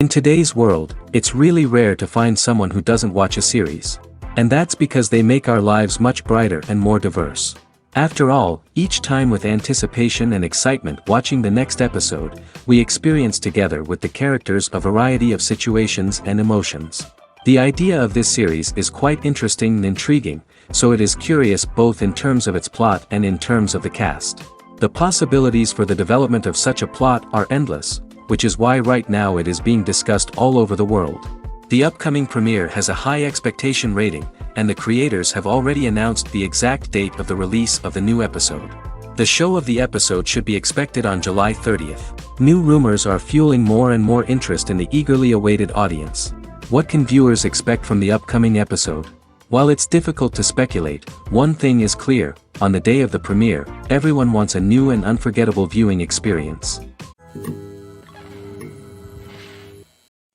In today's world, it's really rare to find someone who doesn't watch a series. And that's because they make our lives much brighter and more diverse. After all, each time with anticipation and excitement watching the next episode, we experience together with the characters a variety of situations and emotions. The idea of this series is quite interesting and intriguing, so it is curious both in terms of its plot and in terms of the cast. The possibilities for the development of such a plot are endless, which is why right now it is being discussed all over the world. The upcoming premiere has a high expectation rating, and the creators have already announced the exact date of the release of the new episode. The show of the episode should be expected on July 30th. New rumors are fueling more and more interest in the eagerly awaited audience. What can viewers expect from the upcoming episode? While it's difficult to speculate, one thing is clear: on the day of the premiere, everyone wants a new and unforgettable viewing experience.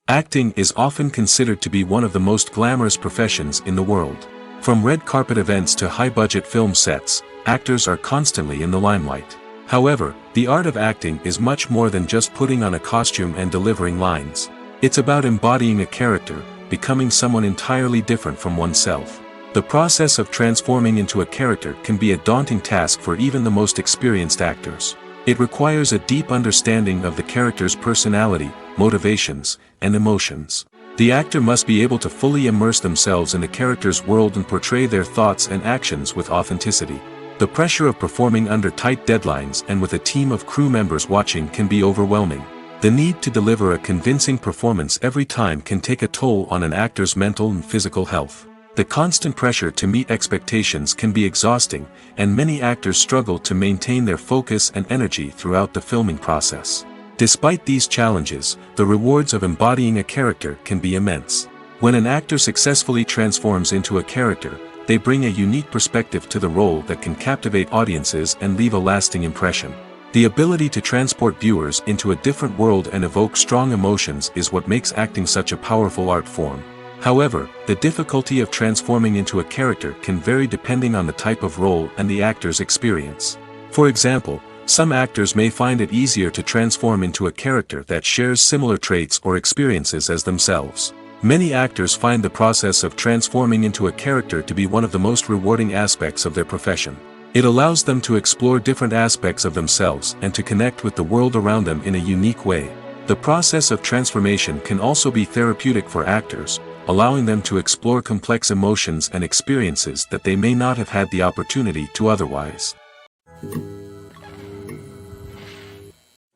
Acting is often considered to be one of the most glamorous professions in the world. From red carpet events to high-budget film sets, actors are constantly in the limelight. However, the art of acting is much more than just putting on a costume and delivering lines. It's about embodying a character, becoming someone entirely different from oneself. The process of transforming into a character can be a daunting task for even the most experienced actors. It requires a deep understanding of the character's personality, motivations, and emotions. The actor must be able to fully immerse themselves in the character's world and portray their thoughts and actions with authenticity. The pressure of performing under tight deadlines and with a team of crew members watching can be overwhelming. The need to deliver a convincing performance every time can take a toll on an actor's mental and physical health. The constant pressure to meet expectations can be exhausting, and many actors struggle to maintain their focus and energy throughout the filming process. Despite these challenges, the rewards of embodying a character can be immense. When an actor successfully transforms into a character, they bring a unique perspective to the role that can captivate audiences and leave a lasting impression. The ability to transport viewers into a different world and evoke strong emotions is what makes acting such a powerful art form. However, the difficulty of transforming into a character can vary depending on the type of role and the actor's experience. For example, some actors may find it easier to transform into a character that shares similar traits or experiences as themselves. Many actors find the process of transforming into a character to be one of the most rewarding aspects of their profession. It allows them to explore different aspects of themselves and to connect with the world around them in a unique way. The process of transformation can also be therapeutic for actors, allowing them to explore complex emotions and experiences that they may not have had the opportunity to otherwise.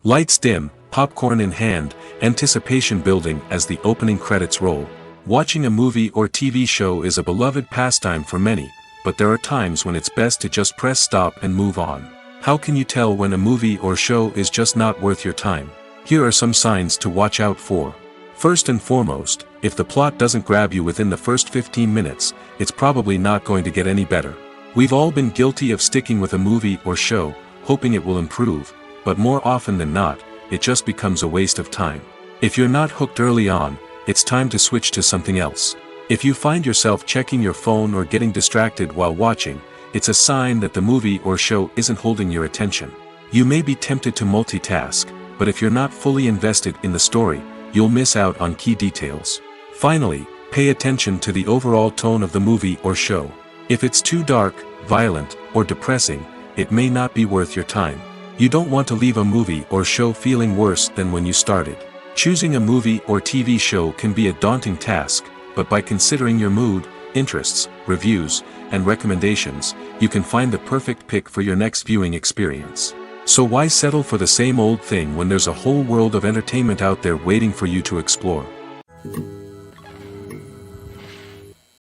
Lights dim, popcorn in hand, anticipation building as the opening credits roll. Watching a movie or TV show is a beloved pastime for many, but there are times when it's best to just press stop and move on. How can you tell when a movie or show is just not worth your time? Here are some signs to watch out for. First and foremost, if the plot doesn't grab you within the first 15 minutes, it's probably not going to get any better. We've all been guilty of sticking with a movie or show, hoping it will improve, but more often than not, it just becomes a waste of time. If you're not hooked early on, it's time to switch to something else. If you find yourself checking your phone or getting distracted while watching, it's a sign that the movie or show isn't holding your attention. You may be tempted to multitask, but if you're not fully invested in the story, you'll miss out on key details. Finally, pay attention to the overall tone of the movie or show. If it's too dark, violent, or depressing, it may not be worth your time. You don't want to leave a movie or show feeling worse than when you started. Choosing a movie or TV show can be a daunting task, but by considering your mood, interests, reviews, and recommendations, you can find the perfect pick for your next viewing experience. So why settle for the same old thing when there's a whole world of entertainment out there waiting for you to explore?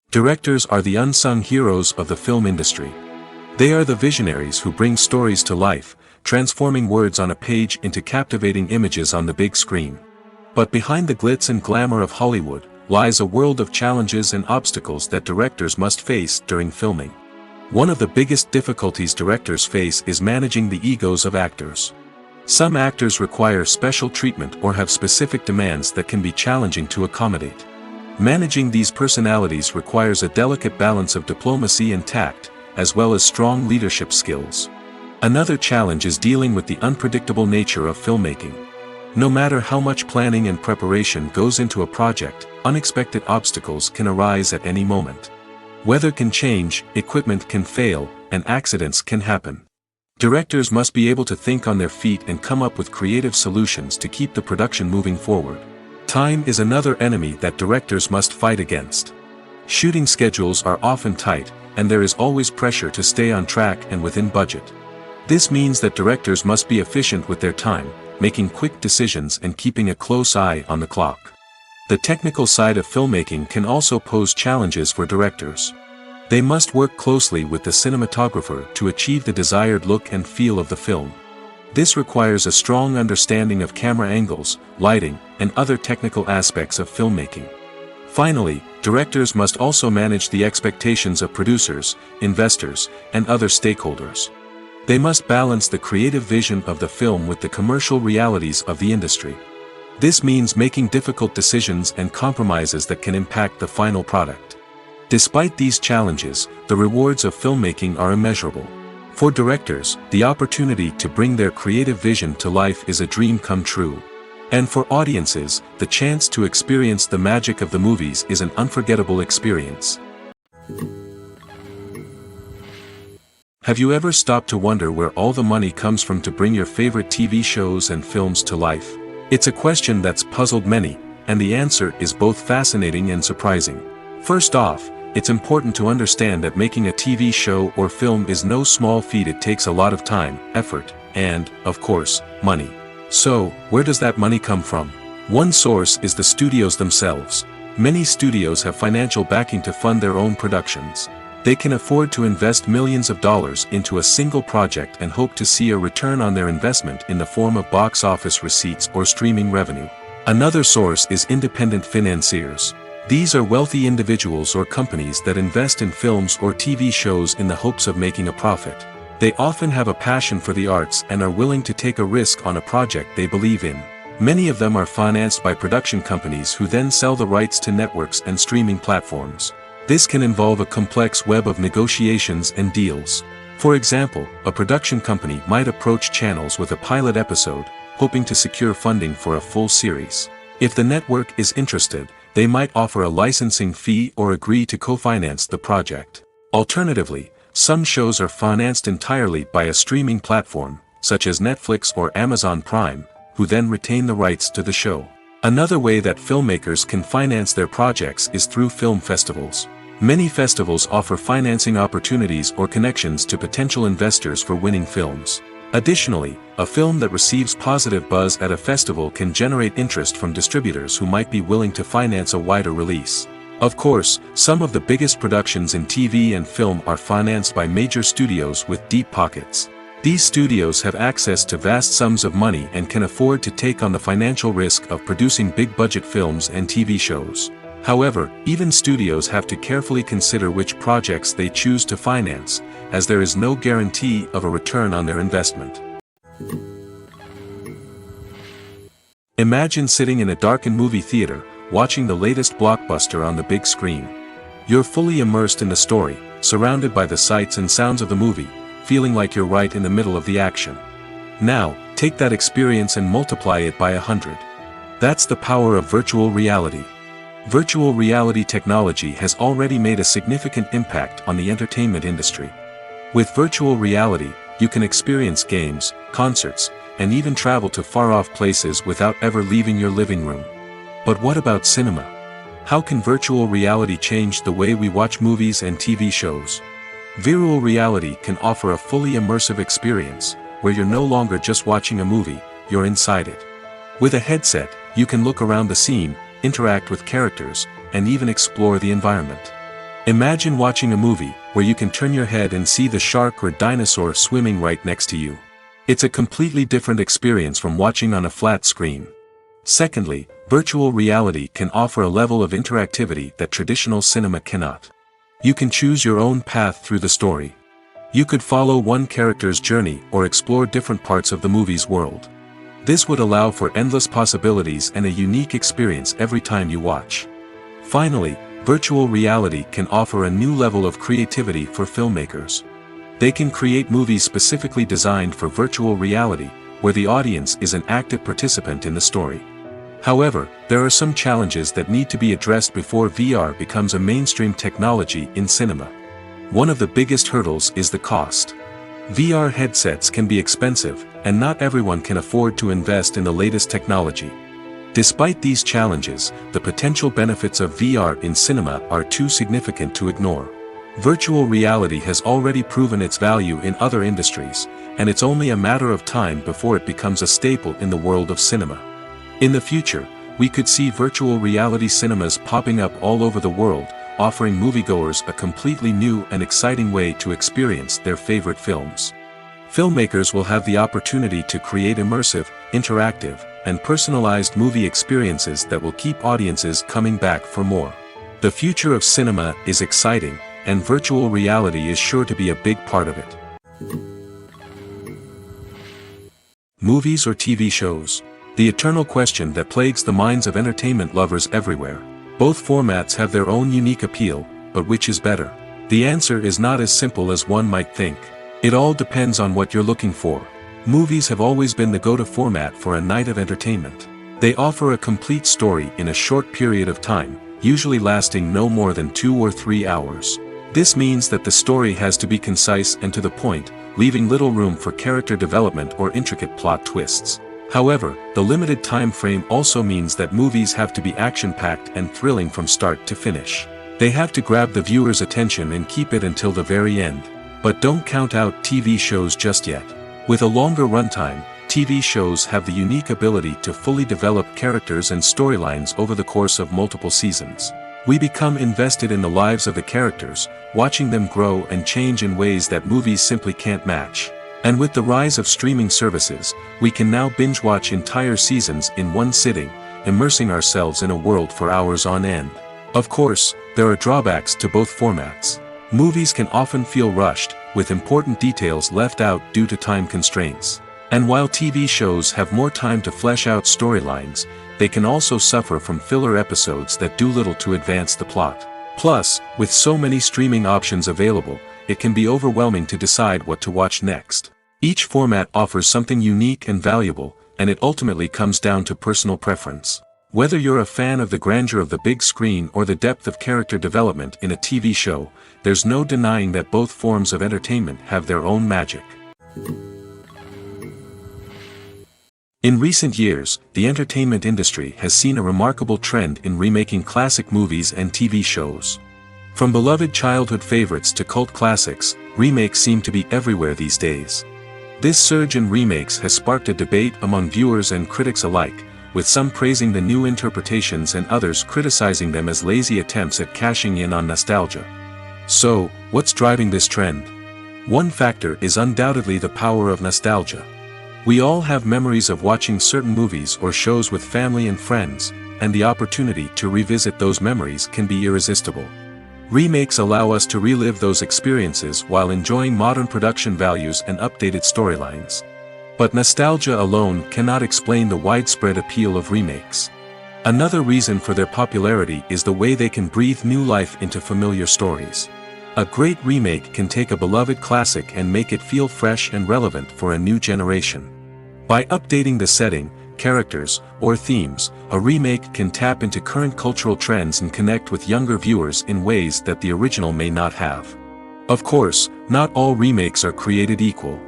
Directors are the unsung heroes of the film industry. They are the visionaries who bring stories to life, transforming words on a page into captivating images on the big screen. But behind the glitz and glamour of Hollywood lies a world of challenges and obstacles that directors must face during filming. One of the biggest difficulties directors face is managing the egos of actors. Some actors require special treatment or have specific demands that can be challenging to accommodate. Managing these personalities requires a delicate balance of diplomacy and tact, as well as strong leadership skills. Another challenge is dealing with the unpredictable nature of filmmaking. No matter how much planning and preparation goes into a project, unexpected obstacles can arise at any moment. Weather can change, equipment can fail, and accidents can happen. Directors must be able to think on their feet and come up with creative solutions to keep the production moving forward. Time is another enemy that directors must fight against. Shooting schedules are often tight, and there is always pressure to stay on track and within budget. This means that directors must be efficient with their time, making quick decisions and keeping a close eye on the clock. The technical side of filmmaking can also pose challenges for directors. They must work closely with the cinematographer to achieve the desired look and feel of the film. This requires a strong understanding of camera angles, lighting, and other technical aspects of filmmaking. Finally, directors must also manage the expectations of producers, investors, and other stakeholders. They must balance the creative vision of the film with the commercial realities of the industry. This means making difficult decisions and compromises that can impact the final product. Despite these challenges, the rewards of filmmaking are immeasurable. For directors, the opportunity to bring their creative vision to life is a dream come true. And for audiences, the chance to experience the magic of the movies is an unforgettable experience. Have you ever stopped to wonder where all the money comes from to bring your favorite TV shows and films to life? It's a question that's puzzled many, and the answer is both fascinating and surprising. First off, it's important to understand that making a TV show or film is no small feat. It takes a lot of time, effort, and, of course, money. So, where does that money come from? One source is the studios themselves. Many studios have financial backing to fund their own productions. They can afford to invest millions of dollars into a single project and hope to see a return on their investment in the form of box office receipts or streaming revenue. Another source is independent financiers. These are wealthy individuals or companies that invest in films or TV shows in the hopes of making a profit. They often have a passion for the arts and are willing to take a risk on a project they believe in. Many of them are financed by production companies who then sell the rights to networks and streaming platforms. This can involve a complex web of negotiations and deals. For example, a production company might approach channels with a pilot episode, hoping to secure funding for a full series. If the network is interested, they might offer a licensing fee or agree to co-finance the project. Alternatively, some shows are financed entirely by a streaming platform, such as Netflix or Amazon Prime, who then retain the rights to the show. Another way that filmmakers can finance their projects is through film festivals. Many festivals offer financing opportunities or connections to potential investors for winning films. Additionally, a film that receives positive buzz at a festival can generate interest from distributors who might be willing to finance a wider release. Of course, some of the biggest productions in TV and film are financed by major studios with deep pockets. These studios have access to vast sums of money and can afford to take on the financial risk of producing big-budget films and TV shows. However, even studios have to carefully consider which projects they choose to finance, as there is no guarantee of a return on their investment. Imagine sitting in a darkened movie theater, watching the latest blockbuster on the big screen. You're fully immersed in the story, surrounded by the sights and sounds of the movie, feeling like you're right in the middle of the action. Now, take that experience and multiply it by 100. That's the power of virtual reality. Virtual reality technology has already made a significant impact on the entertainment industry. With virtual reality, you can experience games, concerts, and even travel to far-off places without ever leaving your living room. But what about cinema? How can virtual reality change the way we watch movies and TV shows? Virtual reality can offer a fully immersive experience, where you're no longer just watching a movie, you're inside it. With a headset, you can look around the scene, interact with characters, and even explore the environment. Imagine watching a movie, where you can turn your head and see the shark or dinosaur swimming right next to you. It's a completely different experience from watching on a flat screen. Secondly, virtual reality can offer a level of interactivity that traditional cinema cannot. You can choose your own path through the story. You could follow one character's journey or explore different parts of the movie's world. This would allow for endless possibilities and a unique experience every time you watch. Finally, virtual reality can offer a new level of creativity for filmmakers. They can create movies specifically designed for virtual reality, where the audience is an active participant in the story. However, there are some challenges that need to be addressed before VR becomes a mainstream technology in cinema. One of the biggest hurdles is the cost. VR headsets can be expensive, and not everyone can afford to invest in the latest technology. Despite these challenges, the potential benefits of VR in cinema are too significant to ignore. Virtual reality has already proven its value in other industries, and it's only a matter of time before it becomes a staple in the world of cinema. In the future, we could see virtual reality cinemas popping up all over the world, offering moviegoers a completely new and exciting way to experience their favorite films. Filmmakers will have the opportunity to create immersive, interactive, and personalized movie experiences that will keep audiences coming back for more. The future of cinema is exciting, and virtual reality is sure to be a big part of it. Movies or TV shows? The eternal question that plagues the minds of entertainment lovers everywhere. Both formats have their own unique appeal, but which is better? The answer is not as simple as one might think. It all depends on what you're looking for. Movies have always been the go-to format for a night of entertainment. They offer a complete story in a short period of time, usually lasting no more than 2 or 3 hours. This means that the story has to be concise and to the point, leaving little room for character development or intricate plot twists. However, the limited time frame also means that movies have to be action-packed and thrilling from start to finish. They have to grab the viewer's attention and keep it until the very end. But don't count out TV shows just yet. With a longer runtime, TV shows have the unique ability to fully develop characters and storylines over the course of multiple seasons. We become invested in the lives of the characters, watching them grow and change in ways that movies simply can't match. And with the rise of streaming services, we can now binge-watch entire seasons in one sitting, immersing ourselves in a world for hours on end. Of course, there are drawbacks to both formats. Movies can often feel rushed, with important details left out due to time constraints. And while TV shows have more time to flesh out storylines, they can also suffer from filler episodes that do little to advance the plot. Plus, with so many streaming options available, it can be overwhelming to decide what to watch next. Each format offers something unique and valuable, and it ultimately comes down to personal preference. Whether you're a fan of the grandeur of the big screen or the depth of character development in a TV show, there's no denying that both forms of entertainment have their own magic. In recent years, the entertainment industry has seen a remarkable trend in remaking classic movies and TV shows. From beloved childhood favorites to cult classics, remakes seem to be everywhere these days. This surge in remakes has sparked a debate among viewers and critics alike, with some praising the new interpretations and others criticizing them as lazy attempts at cashing in on nostalgia. So, what's driving this trend? One factor is undoubtedly the power of nostalgia. We all have memories of watching certain movies or shows with family and friends, and the opportunity to revisit those memories can be irresistible. Remakes allow us to relive those experiences while enjoying modern production values and updated storylines. But nostalgia alone cannot explain the widespread appeal of remakes. Another reason for their popularity is the way they can breathe new life into familiar stories. A great remake can take a beloved classic and make it feel fresh and relevant for a new generation. By updating the setting, characters, or themes, a remake can tap into current cultural trends and connect with younger viewers in ways that the original may not have. Of course, not all remakes are created equal.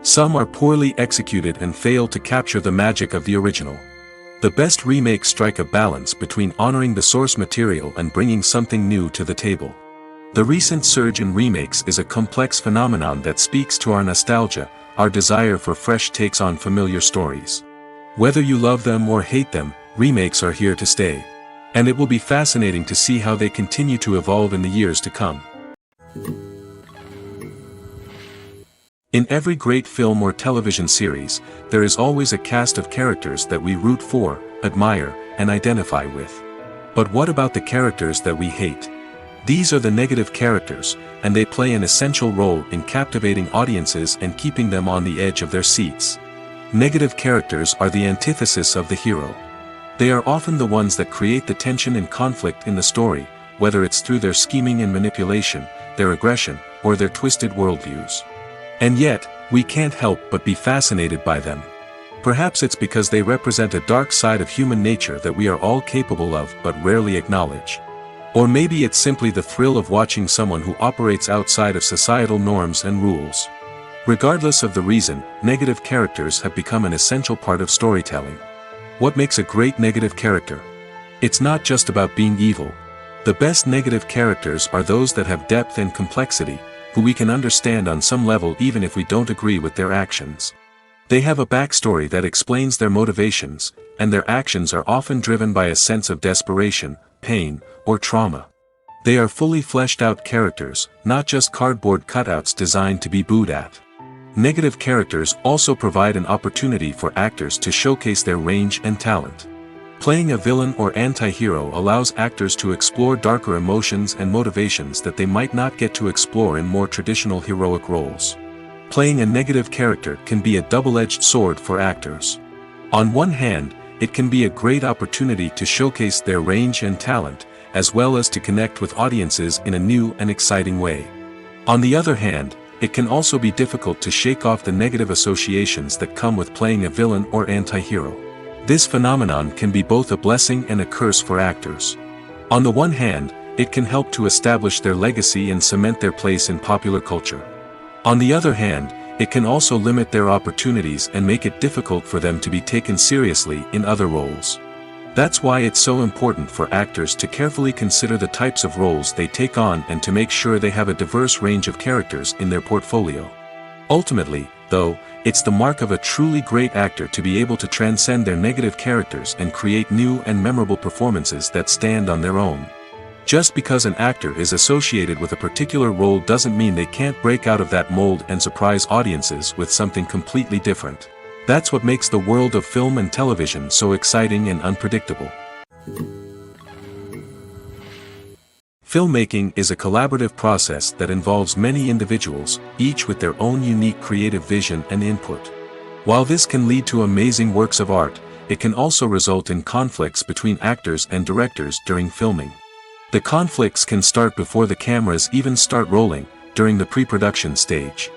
Some are poorly executed and fail to capture the magic of the original. The best remakes strike a balance between honoring the source material and bringing something new to the table. The recent surge in remakes is a complex phenomenon that speaks to our nostalgia, our desire for fresh takes on familiar stories. Whether you love them or hate them, remakes are here to stay. And it will be fascinating to see how they continue to evolve in the years to come. In every great film or television series, there is always a cast of characters that we root for, admire, and identify with. But what about the characters that we hate? These are the negative characters, and they play an essential role in captivating audiences and keeping them on the edge of their seats. Negative characters are the antithesis of the hero. They are often the ones that create the tension and conflict in the story, whether it's through their scheming and manipulation, their aggression, or their twisted worldviews. And yet, we can't help but be fascinated by them. Perhaps it's because they represent a dark side of human nature that we are all capable of but rarely acknowledge. Or maybe it's simply the thrill of watching someone who operates outside of societal norms and rules. Regardless of the reason, negative characters have become an essential part of storytelling. What makes a great negative character? It's not just about being evil. The best negative characters are those that have depth and complexity, who we can understand on some level even if we don't agree with their actions. They have a backstory that explains their motivations, and their actions are often driven by a sense of desperation, pain, or trauma. They are fully fleshed out characters, not just cardboard cutouts designed to be booed at. Negative characters also provide an opportunity for actors to showcase their range and talent. Playing a villain or anti-hero allows actors to explore darker emotions and motivations that they might not get to explore in more traditional heroic roles. Playing a negative character can be a double-edged sword for actors. On one hand, it can be a great opportunity to showcase their range and talent, as well as to connect with audiences in a new and exciting way. On the other hand, it can also be difficult to shake off the negative associations that come with playing a villain or anti-hero. This phenomenon can be both a blessing and a curse for actors. On the one hand, it can help to establish their legacy and cement their place in popular culture. On the other hand, it can also limit their opportunities and make it difficult for them to be taken seriously in other roles. That's why it's so important for actors to carefully consider the types of roles they take on and to make sure they have a diverse range of characters in their portfolio. Ultimately, though, it's the mark of a truly great actor to be able to transcend their negative characters and create new and memorable performances that stand on their own. Just because an actor is associated with a particular role doesn't mean they can't break out of that mold and surprise audiences with something completely different. That's what makes the world of film and television so exciting and unpredictable. Filmmaking is a collaborative process that involves many individuals, each with their own unique creative vision and input. While this can lead to amazing works of art, it can also result in conflicts between actors and directors during filming. The conflicts can start before the cameras even start rolling, during the pre-production stage.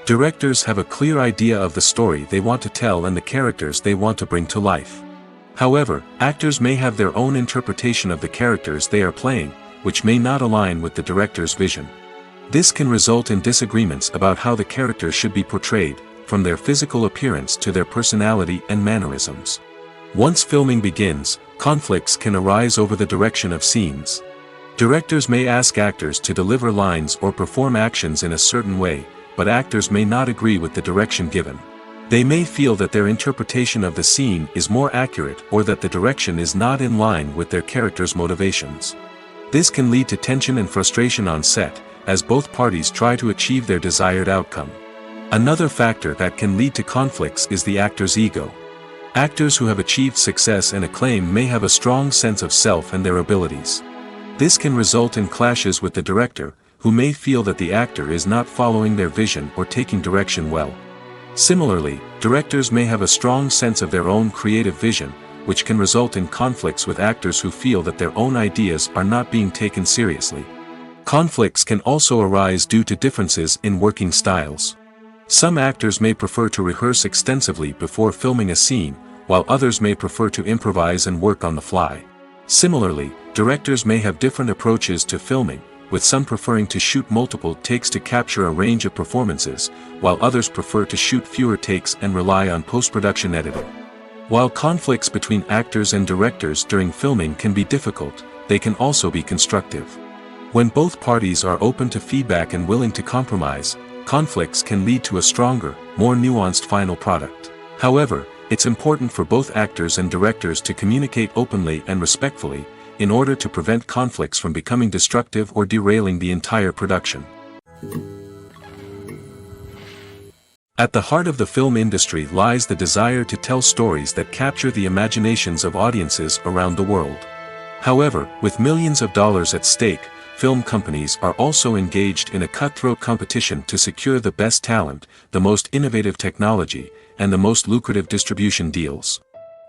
Directors have a clear idea of the story they want to tell and the characters they want to bring to life. However, actors may have their own interpretation of the characters they are playing, which may not align with the director's vision. This can result in disagreements about how the characters should be portrayed, from their physical appearance to their personality and mannerisms. Once filming begins, conflicts can arise over the direction of scenes. Directors may ask actors to deliver lines or perform actions in a certain way, but actors may not agree with the direction given. They may feel that their interpretation of the scene is more accurate or that the direction is not in line with their character's motivations. This can lead to tension and frustration on set, as both parties try to achieve their desired outcome. Another factor that can lead to conflicts is the actor's ego. Actors who have achieved success and acclaim may have a strong sense of self and their abilities. This can result in clashes with the director, who may feel that the actor is not following their vision or taking direction well. Similarly, directors may have a strong sense of their own creative vision, which can result in conflicts with actors who feel that their own ideas are not being taken seriously. Conflicts can also arise due to differences in working styles. Some actors may prefer to rehearse extensively before filming a scene, while others may prefer to improvise and work on the fly. Similarly, directors may have different approaches to filming, with some preferring to shoot multiple takes to capture a range of performances, while others prefer to shoot fewer takes and rely on post-production editing. While conflicts between actors and directors during filming can be difficult, they can also be constructive. When both parties are open to feedback and willing to compromise, conflicts can lead to a stronger, more nuanced final product. However, it's important for both actors and directors to communicate openly and respectfully, in order to prevent conflicts from becoming destructive or derailing the entire production. At the heart of the film industry lies the desire to tell stories that capture the imaginations of audiences around the world. However, with millions of dollars at stake, film companies are also engaged in a cutthroat competition to secure the best talent, the most innovative technology, and the most lucrative distribution deals.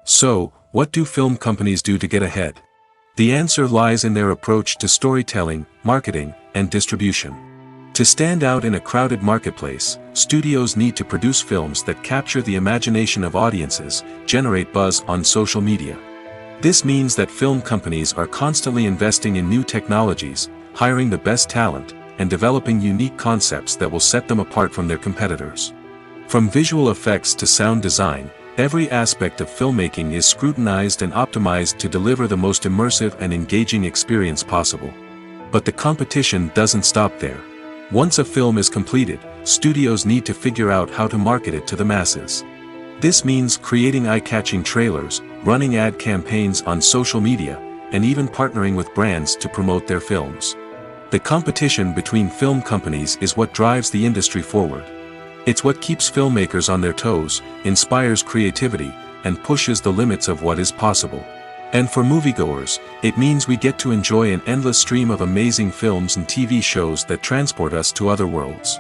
So, what do film companies do to get ahead? The answer lies in their approach to storytelling, marketing, and distribution. To stand out in a crowded marketplace, studios need to produce films that capture the imagination of audiences, generate buzz on social media. This means that film companies are constantly investing in new technologies, hiring the best talent, and developing unique concepts that will set them apart from their competitors. From visual effects to sound design, every aspect of filmmaking is scrutinized and optimized to deliver the most immersive and engaging experience possible. But the competition doesn't stop there. Once a film is completed, studios need to figure out how to market it to the masses. This means creating eye-catching trailers, running ad campaigns on social media, and even partnering with brands to promote their films. The competition between film companies is what drives the industry forward. It's what keeps filmmakers on their toes, inspires creativity, and pushes the limits of what is possible. And for moviegoers, it means we get to enjoy an endless stream of amazing films and TV shows that transport us to other worlds.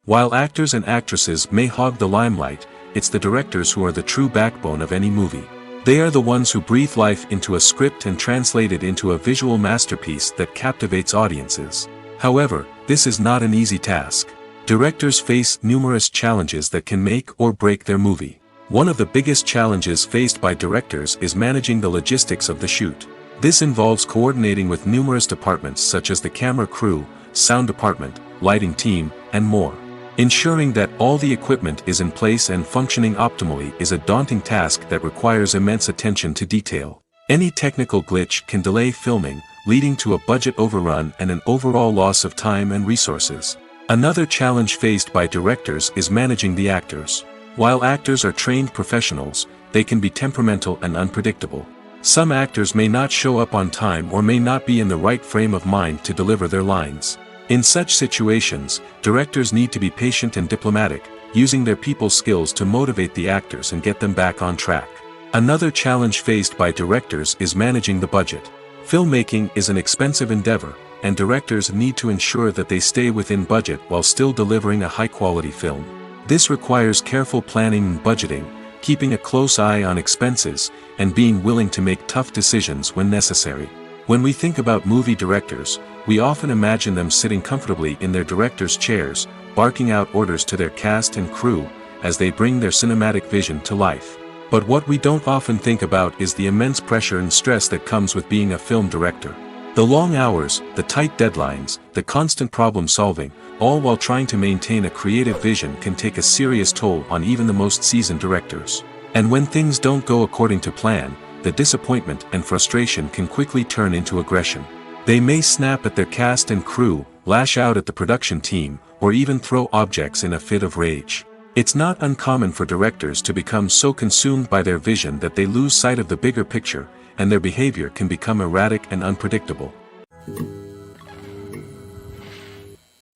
While actors and actresses may hog the limelight, it's the directors who are the true backbone of any movie. They are the ones who breathe life into a script and translate it into a visual masterpiece that captivates audiences. However, this is not an easy task. Directors face numerous challenges that can make or break their movie. One of the biggest challenges faced by directors is managing the logistics of the shoot. This involves coordinating with numerous departments such as the camera crew, sound department, lighting team, and more. Ensuring that all the equipment is in place and functioning optimally is a daunting task that requires immense attention to detail. Any technical glitch can delay filming, leading to a budget overrun and an overall loss of time and resources. Another challenge faced by directors is managing the actors. While actors are trained professionals, they can be temperamental and unpredictable. Some actors may not show up on time or may not be in the right frame of mind to deliver their lines. In such situations, directors need to be patient and diplomatic, using their people skills to motivate the actors and get them back on track. Another challenge faced by directors is managing the budget. Filmmaking is an expensive endeavor, and directors need to ensure that they stay within budget while still delivering a high-quality film. This requires careful planning and budgeting, keeping a close eye on expenses, and being willing to make tough decisions when necessary. When we think about movie directors, we often imagine them sitting comfortably in their director's chairs, barking out orders to their cast and crew, as they bring their cinematic vision to life. But what we don't often think about is the immense pressure and stress that comes with being a film director. The long hours, the tight deadlines, the constant problem solving, all while trying to maintain a creative vision can take a serious toll on even the most seasoned directors. And when things don't go according to plan, the disappointment and frustration can quickly turn into aggression. They may snap at their cast and crew, lash out at the production team, or even throw objects in a fit of rage. It's not uncommon for directors to become so consumed by their vision that they lose sight of the bigger picture, and their behavior can become erratic and unpredictable.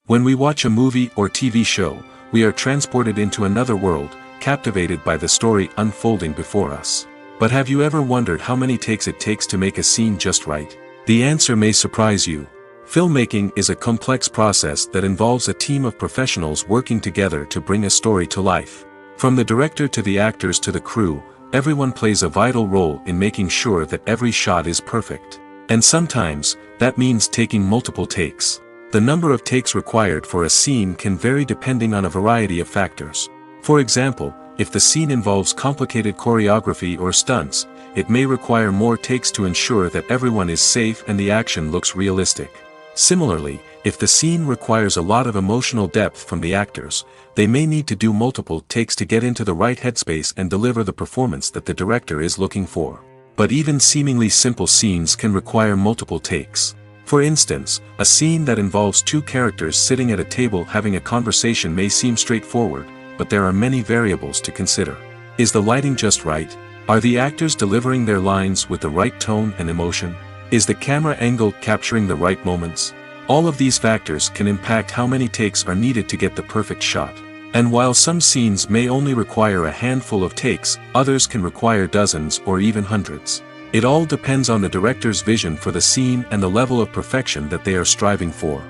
When we watch a movie or TV show, we are transported into another world, captivated by the story unfolding before us. But have you ever wondered how many takes it takes to make a scene just right? The answer may surprise you. Filmmaking is a complex process that involves a team of professionals working together to bring a story to life. From the director to the actors to the crew, everyone plays a vital role in making sure that every shot is perfect. And sometimes, that means taking multiple takes. The number of takes required for a scene can vary depending on a variety of factors. For example, if the scene involves complicated choreography or stunts, it may require more takes to ensure that everyone is safe and the action looks realistic. Similarly, if the scene requires a lot of emotional depth from the actors, they may need to do multiple takes to get into the right headspace and deliver the performance that the director is looking for. But even seemingly simple scenes can require multiple takes. For instance, a scene that involves two characters sitting at a table having a conversation may seem straightforward, but there are many variables to consider. Is the lighting just right? Are the actors delivering their lines with the right tone and emotion? Is the camera angle capturing the right moments? All of these factors can impact how many takes are needed to get the perfect shot. And while some scenes may only require a handful of takes, others can require dozens or even hundreds. It all depends on the director's vision for the scene and the level of perfection that they are striving for.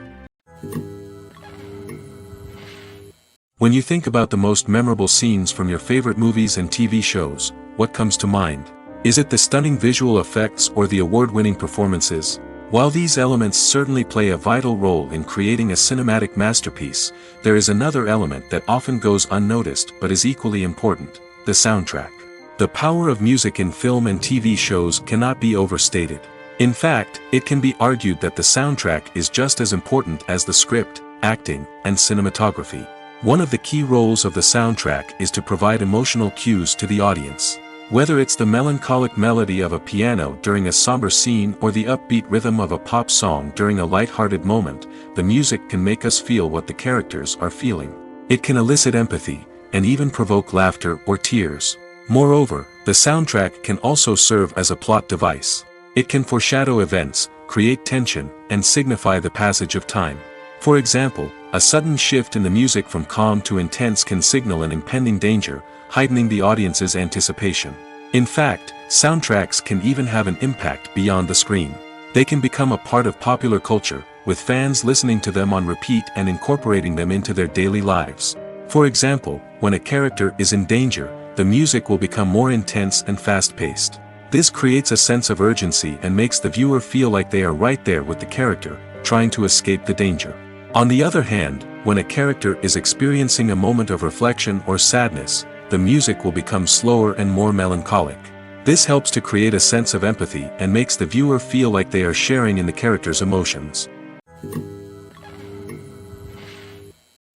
When you think about the most memorable scenes from your favorite movies and TV shows, what comes to mind? Is it the stunning visual effects or the award-winning performances? While these elements certainly play a vital role in creating a cinematic masterpiece, there is another element that often goes unnoticed but is equally important: the soundtrack. The power of music in film and TV shows cannot be overstated. In fact, it can be argued that the soundtrack is just as important as the script, acting, and cinematography. One of the key roles of the soundtrack is to provide emotional cues to the audience. Whether it's the melancholic melody of a piano during a somber scene or the upbeat rhythm of a pop song during a light-hearted moment, the music can make us feel what the characters are feeling. It can elicit empathy, and even provoke laughter or tears. Moreover, the soundtrack can also serve as a plot device. It can foreshadow events, create tension, and signify the passage of time. For example, a sudden shift in the music from calm to intense can signal an impending danger, heightening the audience's anticipation. In fact, soundtracks can even have an impact beyond the screen. They can become a part of popular culture, with fans listening to them on repeat and incorporating them into their daily lives. For example, when a character is in danger, the music will become more intense and fast-paced. This creates a sense of urgency and makes the viewer feel like they are right there with the character, trying to escape the danger. On the other hand, when a character is experiencing a moment of reflection or sadness, the music will become slower and more melancholic. This helps to create a sense of empathy and makes the viewer feel like they are sharing in the character's emotions.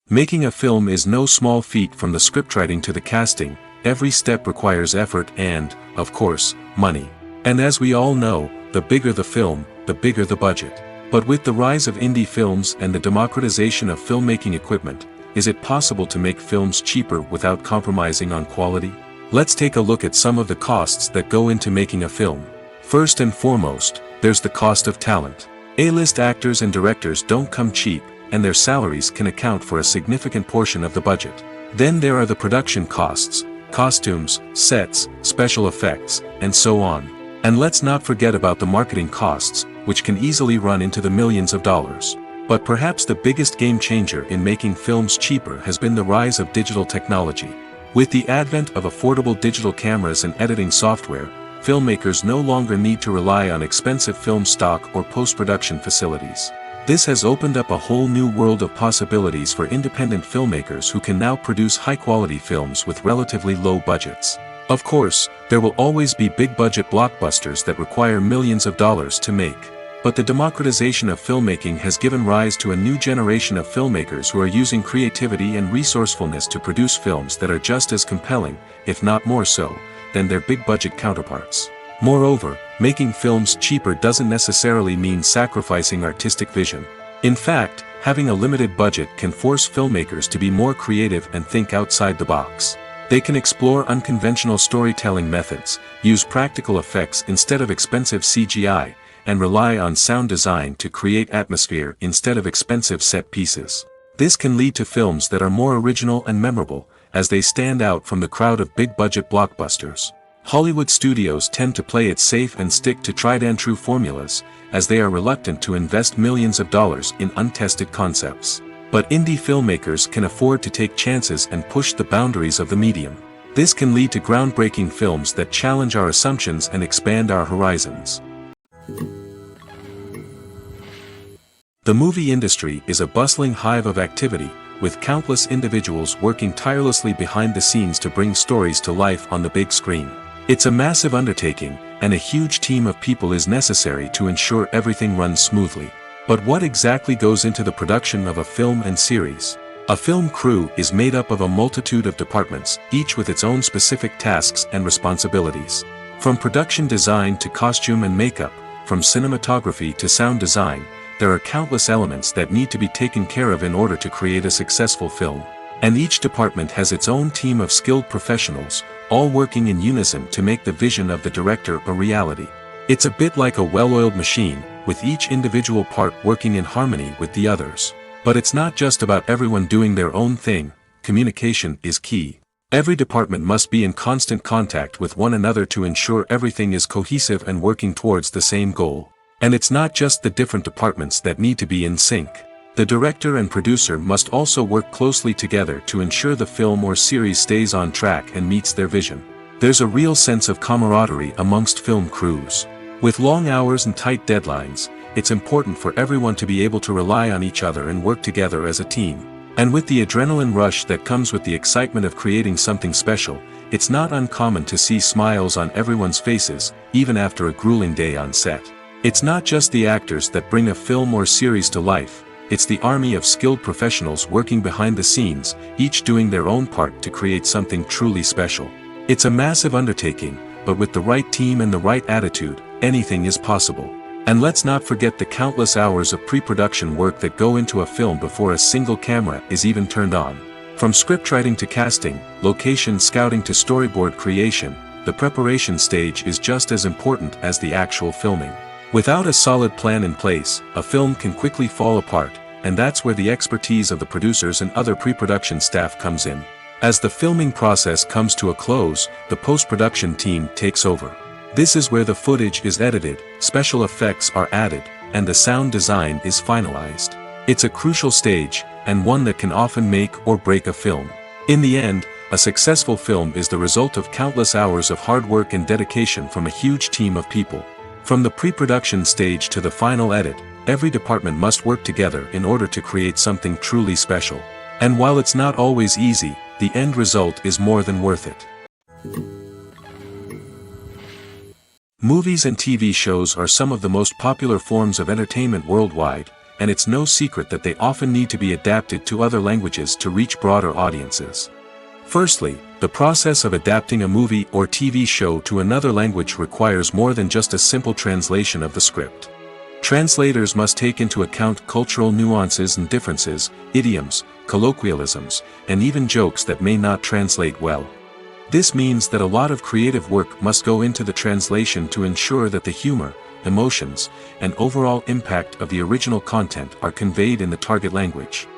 Making a film is no small feat. From the scriptwriting to the casting, every step requires effort and, of course, money. And as we all know, the bigger the film, the bigger the budget. But with the rise of indie films and the democratization of filmmaking equipment, is it possible to make films cheaper without compromising on quality? Let's take a look at some of the costs that go into making a film. First and foremost, there's the cost of talent. A-list actors and directors don't come cheap, and their salaries can account for a significant portion of the budget. Then there are the production costs: costumes, sets, special effects, and so on. And let's not forget about the marketing costs, which can easily run into the millions of dollars. But perhaps the biggest game changer in making films cheaper has been the rise of digital technology. With the advent of affordable digital cameras and editing software, filmmakers no longer need to rely on expensive film stock or post-production facilities. This has opened up a whole new world of possibilities for independent filmmakers who can now produce high-quality films with relatively low budgets. Of course, there will always be big-budget blockbusters that require millions of dollars to make. But the democratization of filmmaking has given rise to a new generation of filmmakers who are using creativity and resourcefulness to produce films that are just as compelling, if not more so, than their big-budget counterparts. Moreover, making films cheaper doesn't necessarily mean sacrificing artistic vision. In fact, having a limited budget can force filmmakers to be more creative and think outside the box. They can explore unconventional storytelling methods, use practical effects instead of expensive CGI, and rely on sound design to create atmosphere instead of expensive set pieces. This can lead to films that are more original and memorable, as they stand out from the crowd of big-budget blockbusters. Hollywood studios tend to play it safe and stick to tried-and-true formulas, as they are reluctant to invest millions of dollars in untested concepts. But indie filmmakers can afford to take chances and push the boundaries of the medium. This can lead to groundbreaking films that challenge our assumptions and expand our horizons. The movie industry is a bustling hive of activity, with countless individuals working tirelessly behind the scenes to bring stories to life on the big screen. It's a massive undertaking, and a huge team of people is necessary to ensure everything runs smoothly. But what exactly goes into the production of a film and series? A film crew is made up of a multitude of departments, each with its own specific tasks and responsibilities. From production design to costume and makeup, from cinematography to sound design, there are countless elements that need to be taken care of in order to create a successful film. And each department has its own team of skilled professionals, all working in unison to make the vision of the director a reality. It's a bit like a well-oiled machine, with each individual part working in harmony with the others. But it's not just about everyone doing their own thing. Communication is key. Every department must be in constant contact with one another to ensure everything is cohesive and working towards the same goal. And it's not just the different departments that need to be in sync. The director and producer must also work closely together to ensure the film or series stays on track and meets their vision. There's a real sense of camaraderie amongst film crews. With long hours and tight deadlines, it's important for everyone to be able to rely on each other and work together as a team. And with the adrenaline rush that comes with the excitement of creating something special, it's not uncommon to see smiles on everyone's faces, even after a grueling day on set. It's not just the actors that bring a film or series to life, it's the army of skilled professionals working behind the scenes, each doing their own part to create something truly special. It's a massive undertaking, but with the right team and the right attitude, anything is possible. And let's not forget the countless hours of pre-production work that go into a film before a single camera is even turned on. From scriptwriting to casting, location scouting to storyboard creation, the preparation stage is just as important as the actual filming. Without a solid plan in place, a film can quickly fall apart, and that's where the expertise of the producers and other pre-production staff comes in. As the filming process comes to a close, the post-production team takes over. This is where the footage is edited, special effects are added, and the sound design is finalized. It's a crucial stage, and one that can often make or break a film. In the end, a successful film is the result of countless hours of hard work and dedication from a huge team of people. From the pre-production stage to the final edit, every department must work together in order to create something truly special. And while it's not always easy, the end result is more than worth it. Movies and TV shows are some of the most popular forms of entertainment worldwide, and it's no secret that they often need to be adapted to other languages to reach broader audiences. Firstly, the process of adapting a movie or TV show to another language requires more than just a simple translation of the script. Translators must take into account cultural nuances and differences, idioms, colloquialisms, and even jokes that may not translate well. This means that a lot of creative work must go into the translation to ensure that the humor, emotions, and overall impact of the original content are conveyed in the target language.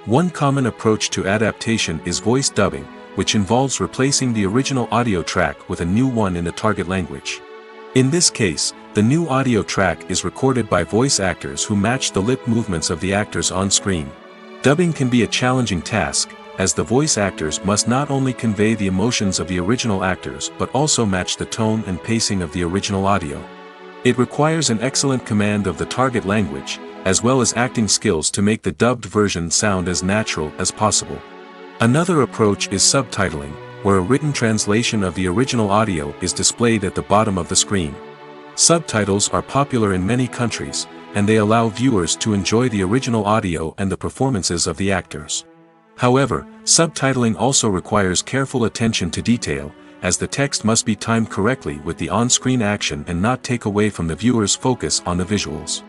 One common approach to adaptation is voice dubbing, which involves replacing the original audio track with a new one in the target language. In this case, the new audio track is recorded by voice actors who match the lip movements of the actors on screen. Dubbing can be a challenging task, as the voice actors must not only convey the emotions of the original actors but also match the tone and pacing of the original audio. It requires an excellent command of the target language, as well as acting skills to make the dubbed version sound as natural as possible. Another approach is subtitling, where a written translation of the original audio is displayed at the bottom of the screen. Subtitles are popular in many countries, and they allow viewers to enjoy the original audio and the performances of the actors. However, subtitling also requires careful attention to detail, as the text must be timed correctly with the on-screen action and not take away from the viewer's focus on the visuals.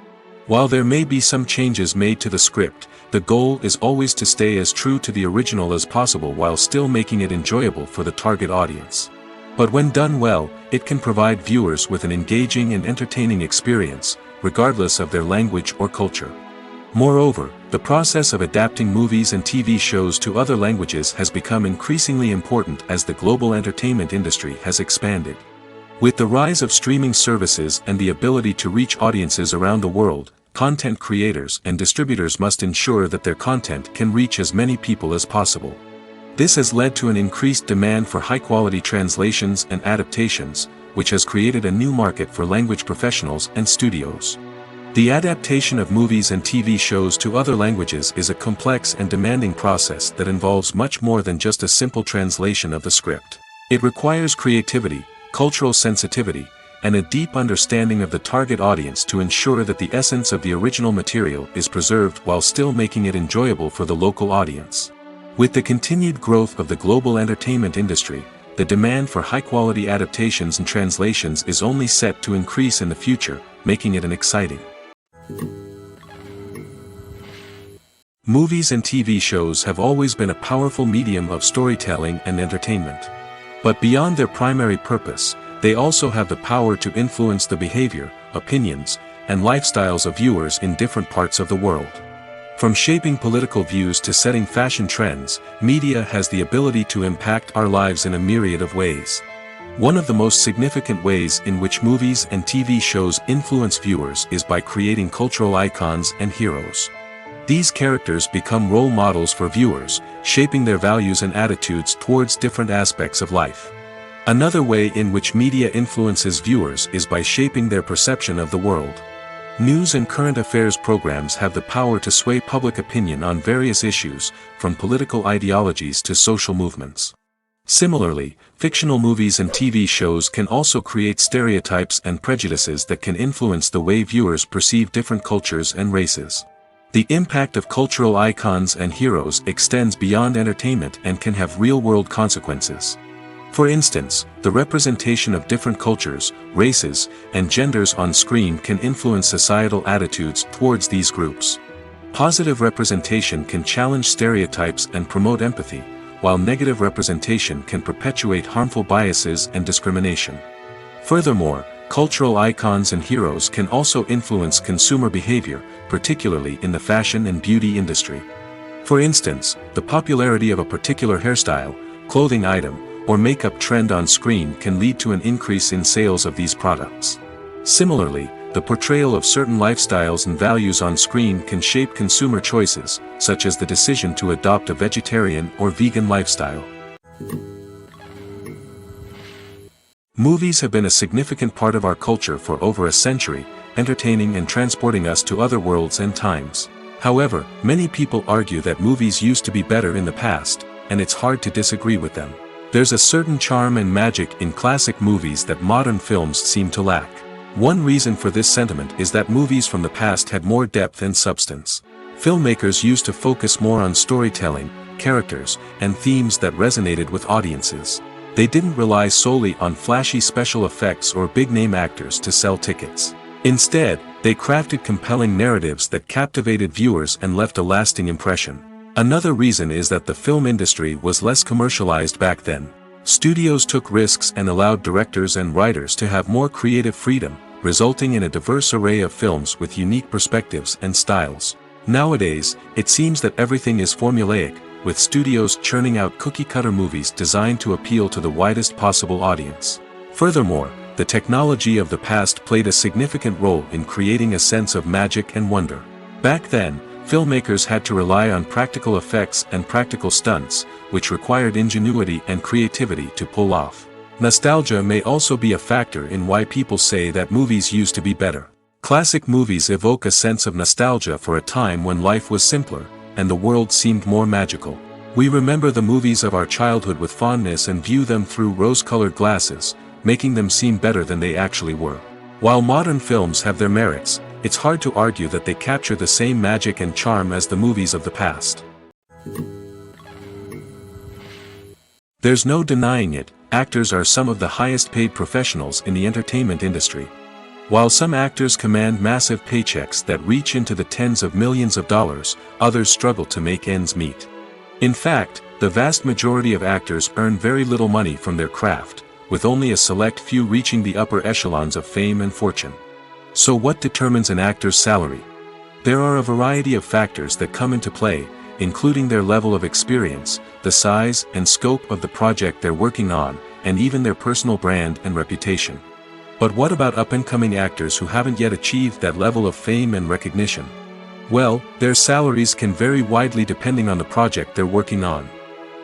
While there may be some changes made to the script, the goal is always to stay as true to the original as possible while still making it enjoyable for the target audience. But when done well, it can provide viewers with an engaging and entertaining experience, regardless of their language or culture. Moreover, the process of adapting movies and TV shows to other languages has become increasingly important as the global entertainment industry has expanded. With the rise of streaming services and the ability to reach audiences around the world, content creators and distributors must ensure that their content can reach as many people as possible. This has led to an increased demand for high-quality translations and adaptations, which has created a new market for language professionals and studios. The adaptation of movies and TV shows to other languages is a complex and demanding process that involves much more than just a simple translation of the script. It requires creativity, cultural sensitivity, and a deep understanding of the target audience to ensure that the essence of the original material is preserved while still making it enjoyable for the local audience. With the continued growth of the global entertainment industry, the demand for high-quality adaptations and translations is only set to increase in the future, making it an exciting. Movies and TV shows have always been a powerful medium of storytelling and entertainment. But beyond their primary purpose, they also have the power to influence the behavior, opinions, and lifestyles of viewers in different parts of the world. From shaping political views to setting fashion trends, media has the ability to impact our lives in a myriad of ways. One of the most significant ways in which movies and TV shows influence viewers is by creating cultural icons and heroes. These characters become role models for viewers, shaping their values and attitudes towards different aspects of life. Another way in which media influences viewers is by shaping their perception of the world. News and current affairs programs have the power to sway public opinion on various issues, from political ideologies to social movements. Similarly, fictional movies and TV shows can also create stereotypes and prejudices that can influence the way viewers perceive different cultures and races. The impact of cultural icons and heroes extends beyond entertainment and can have real-world consequences. For instance, the representation of different cultures, races, and genders on screen can influence societal attitudes towards these groups. Positive representation can challenge stereotypes and promote empathy, while negative representation can perpetuate harmful biases and discrimination. Furthermore, cultural icons and heroes can also influence consumer behavior, particularly in the fashion and beauty industry. For instance, the popularity of a particular hairstyle, clothing item, or makeup trend on screen can lead to an increase in sales of these products. Similarly, the portrayal of certain lifestyles and values on screen can shape consumer choices, such as the decision to adopt a vegetarian or vegan lifestyle. Movies have been a significant part of our culture for over a century, entertaining and transporting us to other worlds and times. However, many people argue that movies used to be better in the past, and it's hard to disagree with them. There's a certain charm and magic in classic movies that modern films seem to lack. One reason for this sentiment is that movies from the past had more depth and substance. Filmmakers used to focus more on storytelling, characters, and themes that resonated with audiences. They didn't rely solely on flashy special effects or big-name actors to sell tickets. Instead, they crafted compelling narratives that captivated viewers and left a lasting impression. Another reason is that the film industry was less commercialized back then. Studios took risks and allowed directors and writers to have more creative freedom, resulting in a diverse array of films with unique perspectives and styles. Nowadays, it seems that everything is formulaic, with studios churning out cookie-cutter movies designed to appeal to the widest possible audience. Furthermore, the technology of the past played a significant role in creating a sense of magic and wonder. Back then, filmmakers had to rely on practical effects and practical stunts, which required ingenuity and creativity to pull off. Nostalgia may also be a factor in why people say that movies used to be better. Classic movies evoke a sense of nostalgia for a time when life was simpler, and the world seemed more magical. We remember the movies of our childhood with fondness and view them through rose-colored glasses, making them seem better than they actually were. While modern films have their merits, it's hard to argue that they capture the same magic and charm as the movies of the past. There's no denying it, actors are some of the highest paid professionals in the entertainment industry. While some actors command massive paychecks that reach into the tens of millions of dollars, others struggle to make ends meet. In fact, the vast majority of actors earn very little money from their craft, with only a select few reaching the upper echelons of fame and fortune. So what determines an actor's salary? There are a variety of factors that come into play, including their level of experience, the size and scope of the project they're working on, and even their personal brand and reputation. But what about up-and-coming actors who haven't yet achieved that level of fame and recognition? Well, their salaries can vary widely depending on the project they're working on.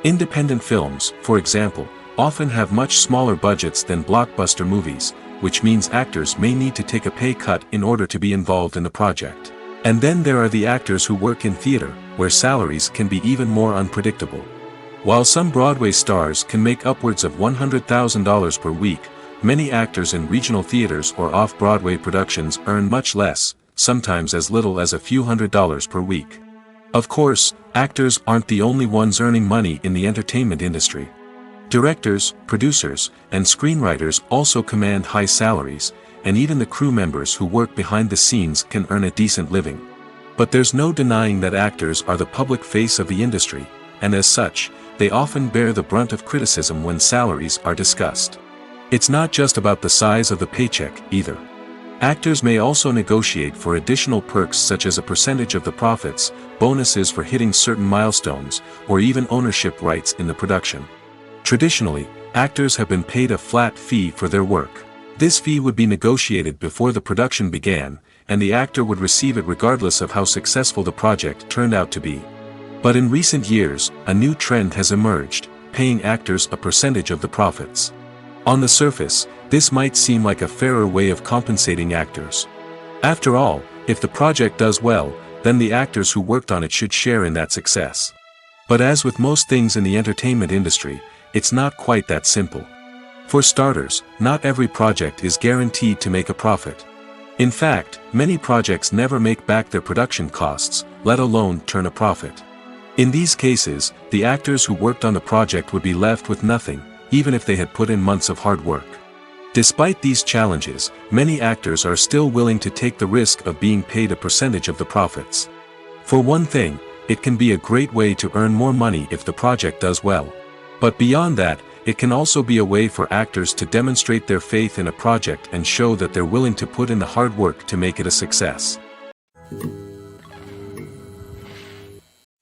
Independent films, for example, often have much smaller budgets than blockbuster movies, which means actors may need to take a pay cut in order to be involved in the project. And then there are the actors who work in theater, where salaries can be even more unpredictable. While some Broadway stars can make upwards of $100,000 per week, many actors in regional theaters or off-Broadway productions earn much less, sometimes as little as a few $100s per week. Of course, actors aren't the only ones earning money in the entertainment industry. Directors, producers, and screenwriters also command high salaries, and even the crew members who work behind the scenes can earn a decent living. But there's no denying that actors are the public face of the industry, and as such, they often bear the brunt of criticism when salaries are discussed. It's not just about the size of the paycheck, either. Actors may also negotiate for additional perks such as a percentage of the profits, bonuses for hitting certain milestones, or even ownership rights in the production. Traditionally, actors have been paid a flat fee for their work. This fee would be negotiated before the production began, and the actor would receive it regardless of how successful the project turned out to be. But in recent years, a new trend has emerged, paying actors a percentage of the profits. On the surface, this might seem like a fairer way of compensating actors. After all, if the project does well, then the actors who worked on it should share in that success. But as with most things in the entertainment industry, it's not quite that simple. For starters, not every project is guaranteed to make a profit. In fact, many projects never make back their production costs, let alone turn a profit. In these cases, the actors who worked on the project would be left with nothing, even if they had put in months of hard work. Despite these challenges, many actors are still willing to take the risk of being paid a percentage of the profits. For one thing, it can be a great way to earn more money if the project does well. But beyond that, it can also be a way for actors to demonstrate their faith in a project and show that they're willing to put in the hard work to make it a success.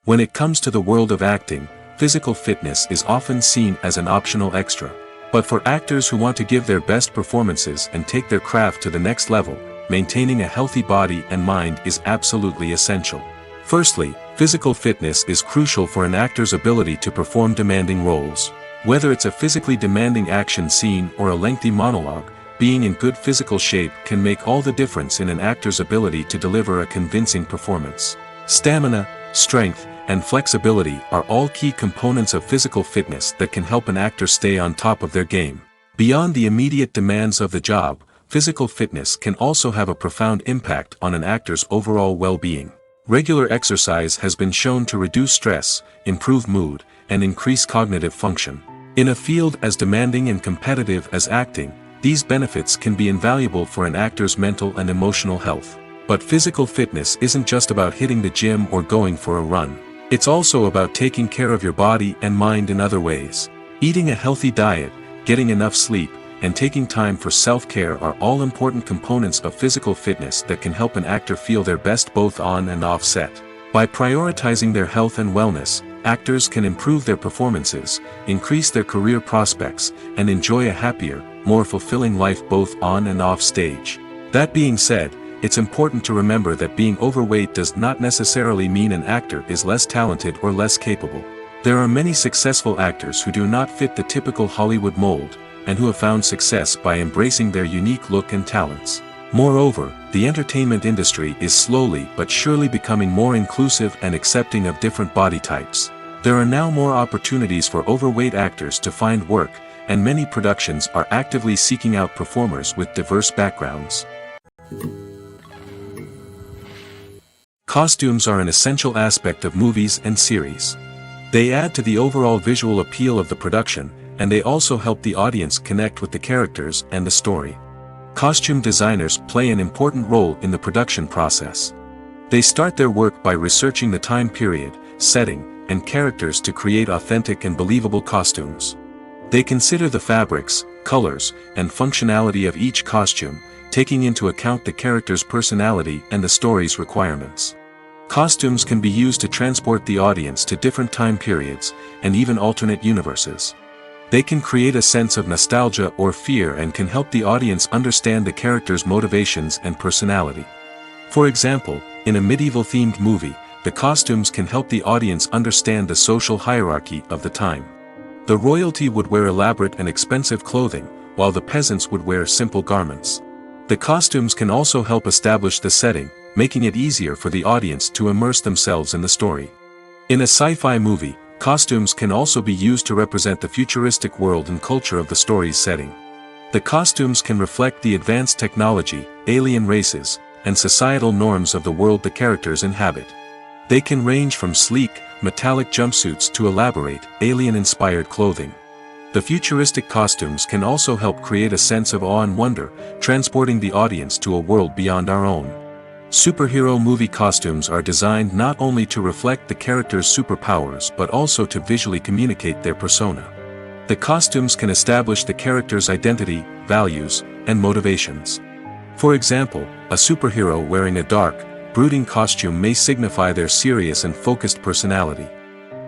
When it comes to the world of acting, physical fitness is often seen as an optional extra. But for actors who want to give their best performances and take their craft to the next level, maintaining a healthy body and mind is absolutely essential. Firstly, physical fitness is crucial for an actor's ability to perform demanding roles. Whether it's a physically demanding action scene or a lengthy monologue, being in good physical shape can make all the difference in an actor's ability to deliver a convincing performance. Stamina, strength, and flexibility are all key components of physical fitness that can help an actor stay on top of their game. Beyond the immediate demands of the job, physical fitness can also have a profound impact on an actor's overall well-being. Regular exercise has been shown to reduce stress, improve mood, and increase cognitive function. In a field as demanding and competitive as acting, these benefits can be invaluable for an actor's mental and emotional health. But physical fitness isn't just about hitting the gym or going for a run. It's also about taking care of your body and mind in other ways. Eating a healthy diet, getting enough sleep, and taking time for self-care are all important components of physical fitness that can help an actor feel their best both on and off set. By prioritizing their health and wellness, actors can improve their performances, increase their career prospects, and enjoy a happier, more fulfilling life both on and off stage. That being said, it's important to remember that being overweight does not necessarily mean an actor is less talented or less capable. There are many successful actors who do not fit the typical Hollywood mold, and who have found success by embracing their unique look and talents. Moreover, the entertainment industry is slowly but surely becoming more inclusive and accepting of different body types. There are now more opportunities for overweight actors to find work, and many productions are actively seeking out performers with diverse backgrounds. Costumes are an essential aspect of movies and series. They add to the overall visual appeal of the production, and they also help the audience connect with the characters and the story. Costume designers play an important role in the production process. They start their work by researching the time period, setting, and characters to create authentic and believable costumes. They consider the fabrics, colors, and functionality of each costume, taking into account the character's personality and the story's requirements. Costumes can be used to transport the audience to different time periods, and even alternate universes. They can create a sense of nostalgia or fear and can help the audience understand the character's motivations and personality. For example, in a medieval-themed movie, the costumes can help the audience understand the social hierarchy of the time. The royalty would wear elaborate and expensive clothing, while the peasants would wear simple garments. The costumes can also help establish the setting, making it easier for the audience to immerse themselves in the story. In a sci-fi movie, costumes can also be used to represent the futuristic world and culture of the story's setting. The costumes can reflect the advanced technology, alien races, and societal norms of the world the characters inhabit. They can range from sleek, metallic jumpsuits to elaborate, alien-inspired clothing. The futuristic costumes can also help create a sense of awe and wonder, transporting the audience to a world beyond our own. Superhero movie costumes are designed not only to reflect the character's superpowers but also to visually communicate their persona. The costumes can establish the character's identity, values, and motivations. For example, a superhero wearing a dark, brooding costume may signify their serious and focused personality.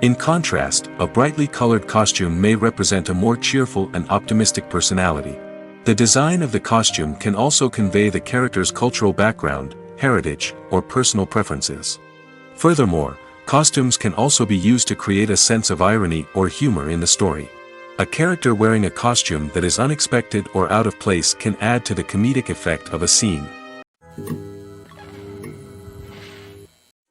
In contrast, a brightly colored costume may represent a more cheerful and optimistic personality. The design of the costume can also convey the character's cultural background, heritage, or personal preferences. Furthermore, costumes can also be used to create a sense of irony or humor in the story. A character wearing a costume that is unexpected or out of place can add to the comedic effect of a scene.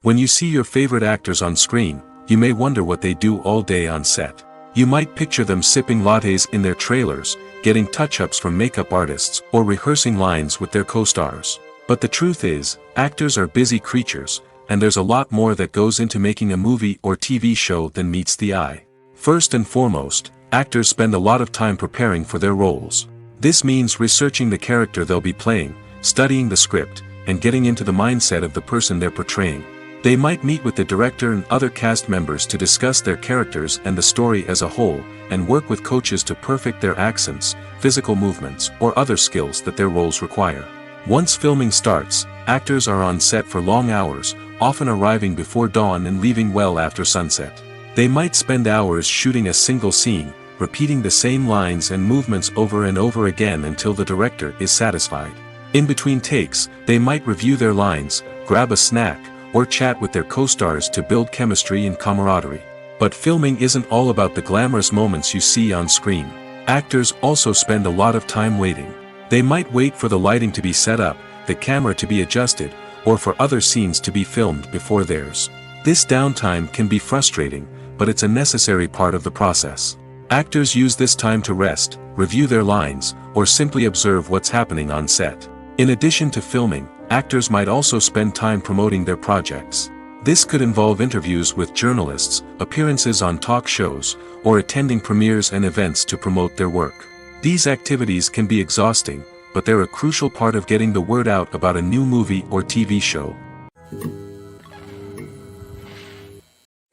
When you see your favorite actors on screen, you may wonder what they do all day on set. You might picture them sipping lattes in their trailers, getting touch-ups from makeup artists, or rehearsing lines with their co-stars. But the truth is, actors are busy creatures, and there's a lot more that goes into making a movie or TV show than meets the eye. First and foremost, actors spend a lot of time preparing for their roles. This means researching the character they'll be playing, studying the script, and getting into the mindset of the person they're portraying. They might meet with the director and other cast members to discuss their characters and the story as a whole, and work with coaches to perfect their accents, physical movements, or other skills that their roles require. Once filming starts, actors are on set for long hours, often arriving before dawn and leaving well after sunset. They might spend hours shooting a single scene, repeating the same lines and movements over and over again until the director is satisfied. In between takes, they might review their lines, grab a snack, or chat with their co-stars to build chemistry and camaraderie. But filming isn't all about the glamorous moments you see on screen. Actors also spend a lot of time waiting. They might wait for the lighting to be set up, the camera to be adjusted, or for other scenes to be filmed before theirs. This downtime can be frustrating, but it's a necessary part of the process. Actors use this time to rest, review their lines, or simply observe what's happening on set. In addition to filming, actors might also spend time promoting their projects. This could involve interviews with journalists, appearances on talk shows, or attending premieres and events to promote their work. These activities can be exhausting, but they're a crucial part of getting the word out about a new movie or TV show.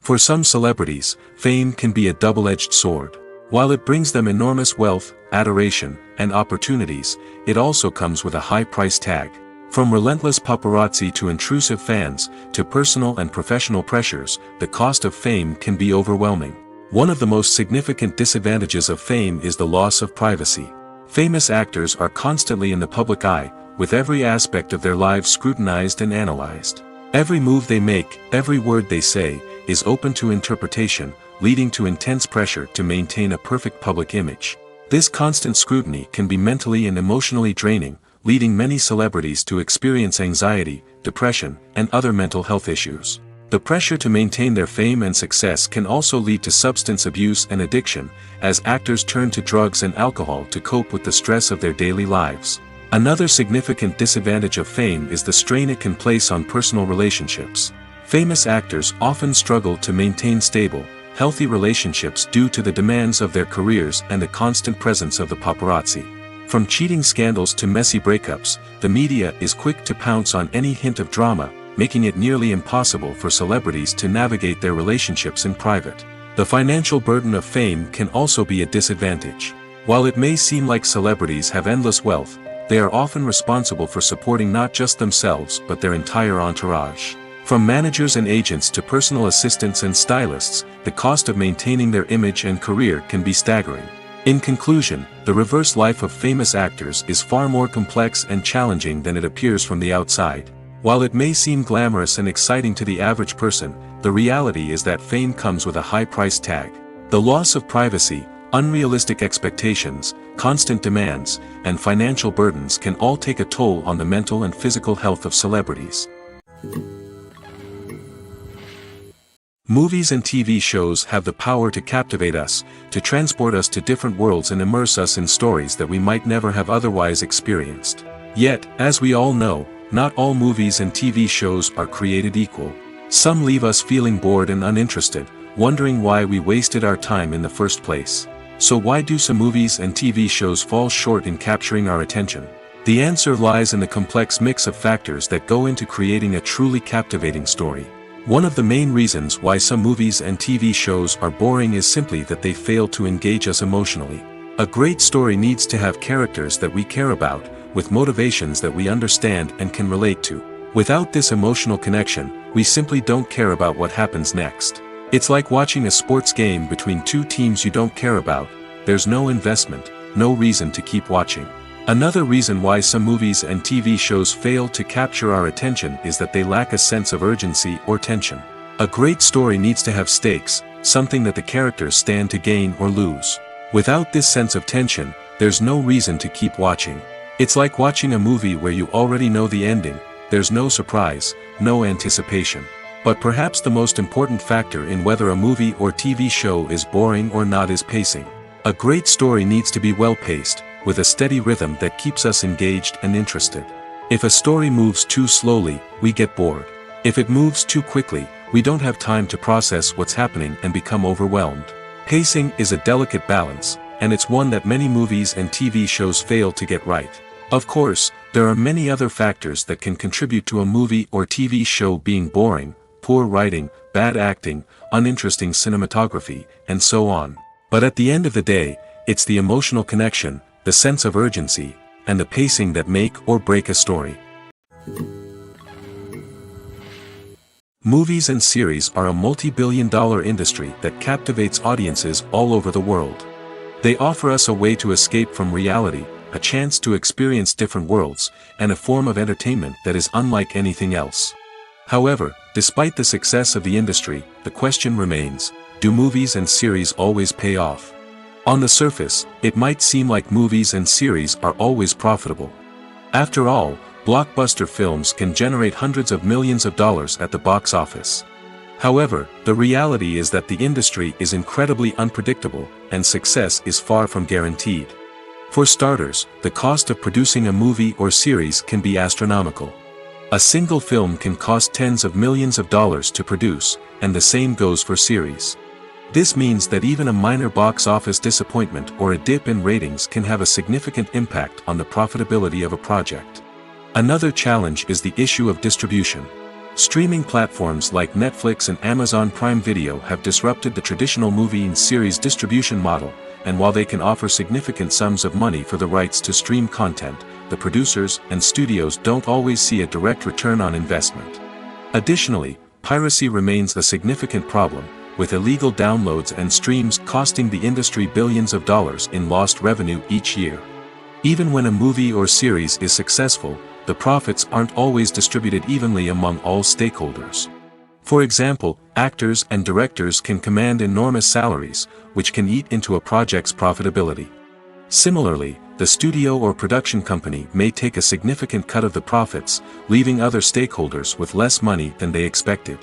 For some celebrities, fame can be a double-edged sword. While it brings them enormous wealth, adoration, and opportunities, it also comes with a high price tag. From relentless paparazzi to intrusive fans, to personal and professional pressures, the cost of fame can be overwhelming. One of the most significant disadvantages of fame is the loss of privacy. Famous actors are constantly in the public eye, with every aspect of their lives scrutinized and analyzed. Every move they make, every word they say, is open to interpretation, leading to intense pressure to maintain a perfect public image. This constant scrutiny can be mentally and emotionally draining, leading many celebrities to experience anxiety, depression, and other mental health issues. The pressure to maintain their fame and success can also lead to substance abuse and addiction, as actors turn to drugs and alcohol to cope with the stress of their daily lives. Another significant disadvantage of fame is the strain it can place on personal relationships. Famous actors often struggle to maintain stable, healthy relationships due to the demands of their careers and the constant presence of the paparazzi. From cheating scandals to messy breakups, the media is quick to pounce on any hint of drama, making it nearly impossible for celebrities to navigate their relationships in private. The financial burden of fame can also be a disadvantage. While it may seem like celebrities have endless wealth, they are often responsible for supporting not just themselves but their entire entourage. From managers and agents to personal assistants and stylists, the cost of maintaining their image and career can be staggering. In conclusion, the reverse life of famous actors is far more complex and challenging than it appears from the outside. While it may seem glamorous and exciting to the average person, the reality is that fame comes with a high price tag. The loss of privacy, unrealistic expectations, constant demands, and financial burdens can all take a toll on the mental and physical health of celebrities. Movies and TV shows have the power to captivate us, to transport us to different worlds and immerse us in stories that we might never have otherwise experienced. Yet, as we all know, not all movies and TV shows are created equal. Some leave us feeling bored and uninterested, wondering why we wasted our time in the first place. So why do some movies and TV shows fall short in capturing our attention? The answer lies in the complex mix of factors that go into creating a truly captivating story. One of the main reasons why some movies and TV shows are boring is simply that they fail to engage us emotionally. A great story needs to have characters that we care about, with motivations that we understand and can relate to. Without this emotional connection, we simply don't care about what happens next. It's like watching a sports game between two teams you don't care about. There's no investment, no reason to keep watching. Another reason why some movies and TV shows fail to capture our attention is that they lack a sense of urgency or tension. A great story needs to have stakes, something that the characters stand to gain or lose. Without this sense of tension, there's no reason to keep watching. It's like watching a movie where you already know the ending. There's no surprise, no anticipation. But perhaps the most important factor in whether a movie or TV show is boring or not is pacing. A great story needs to be well-paced, with a steady rhythm that keeps us engaged and interested. If a story moves too slowly, we get bored. If it moves too quickly, we don't have time to process what's happening and become overwhelmed. Pacing is a delicate balance, and it's one that many movies and TV shows fail to get right. Of course, there are many other factors that can contribute to a movie or TV show being boring: poor writing, bad acting, uninteresting cinematography, and so on. But at the end of the day, it's the emotional connection, the sense of urgency, and the pacing that make or break a story. Movies and series are a multi-billion-dollar industry that captivates audiences all over the world. They offer us a way to escape from reality, a chance to experience different worlds, and a form of entertainment that is unlike anything else. However, despite the success of the industry, the question remains: do movies and series always pay off? On the surface, it might seem like movies and series are always profitable. After all, blockbuster films can generate hundreds of millions of dollars at the box office. However, the reality is that the industry is incredibly unpredictable, and success is far from guaranteed. For starters, the cost of producing a movie or series can be astronomical. A single film can cost tens of millions of dollars to produce, and the same goes for series. This means that even a minor box office disappointment or a dip in ratings can have a significant impact on the profitability of a project. Another challenge is the issue of distribution. Streaming platforms like Netflix and Amazon Prime Video have disrupted the traditional movie and series distribution model, and while they can offer significant sums of money for the rights to stream content, the producers and studios don't always see a direct return on investment. Additionally, piracy remains a significant problem, with illegal downloads and streams costing the industry billions of dollars in lost revenue each year. Even when a movie or series is successful, the profits aren't always distributed evenly among all stakeholders. For example, actors and directors can command enormous salaries, which can eat into a project's profitability. Similarly, the studio or production company may take a significant cut of the profits, leaving other stakeholders with less money than they expected.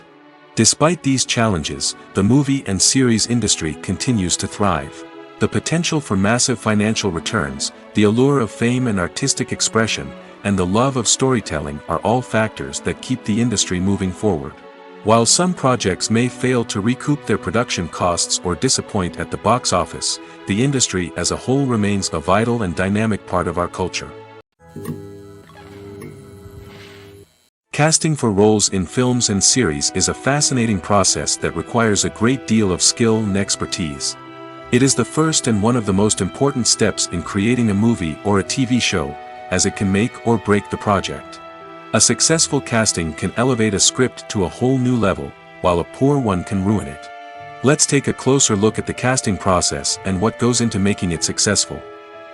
Despite these challenges, the movie and series industry continues to thrive. The potential for massive financial returns, the allure of fame and artistic expression, and the love of storytelling are all factors that keep the industry moving forward. While some projects may fail to recoup their production costs or disappoint at the box office, the industry as a whole remains a vital and dynamic part of our culture. Casting for roles in films and series is a fascinating process that requires a great deal of skill and expertise. It is the first and one of the most important steps in creating a movie or a TV show, as it can make or break the project. A successful casting can elevate a script to a whole new level, while a poor one can ruin it. Let's take a closer look at the casting process and what goes into making it successful.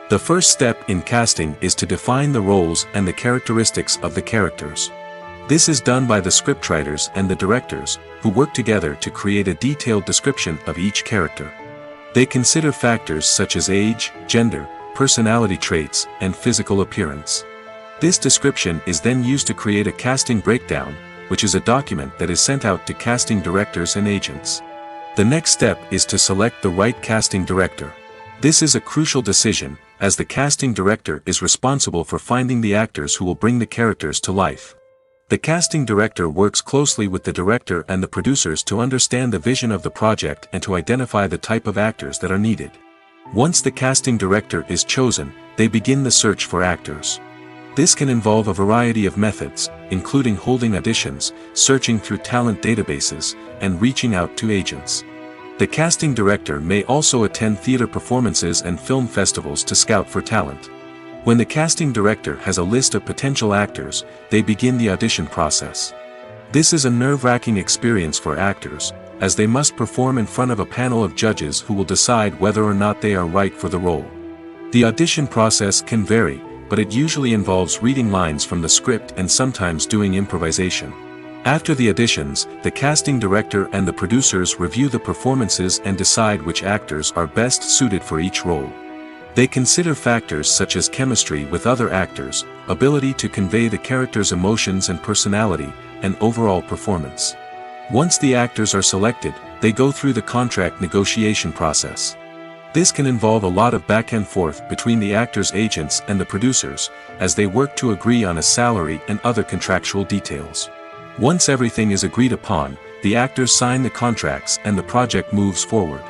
The first step in casting is to define the roles and the characteristics of the characters. This is done by the scriptwriters and the directors, who work together to create a detailed description of each character. They consider factors such as age, gender, personality traits, and physical appearance. This description is then used to create a casting breakdown, which is a document that is sent out to casting directors and agents. The next step is to select the right casting director. This is a crucial decision, as the casting director is responsible for finding the actors who will bring the characters to life. The casting director works closely with the director and the producers to understand the vision of the project and to identify the type of actors that are needed. Once the casting director is chosen, they begin the search for actors. This can involve a variety of methods, including holding auditions, searching through talent databases, and reaching out to agents. The casting director may also attend theater performances and film festivals to scout for talent. When the casting director has a list of potential actors, they begin the audition process. This is a nerve-wracking experience for actors, as they must perform in front of a panel of judges who will decide whether or not they are right for the role. The audition process can vary, but it usually involves reading lines from the script and sometimes doing improvisation. After the auditions, the casting director and the producers review the performances and decide which actors are best suited for each role. They consider factors such as chemistry with other actors, ability to convey the character's emotions and personality, and overall performance. Once the actors are selected, they go through the contract negotiation process. This can involve a lot of back and forth between the actors' agents and the producers, as they work to agree on a salary and other contractual details. Once everything is agreed upon, the actors sign the contracts and the project moves forward.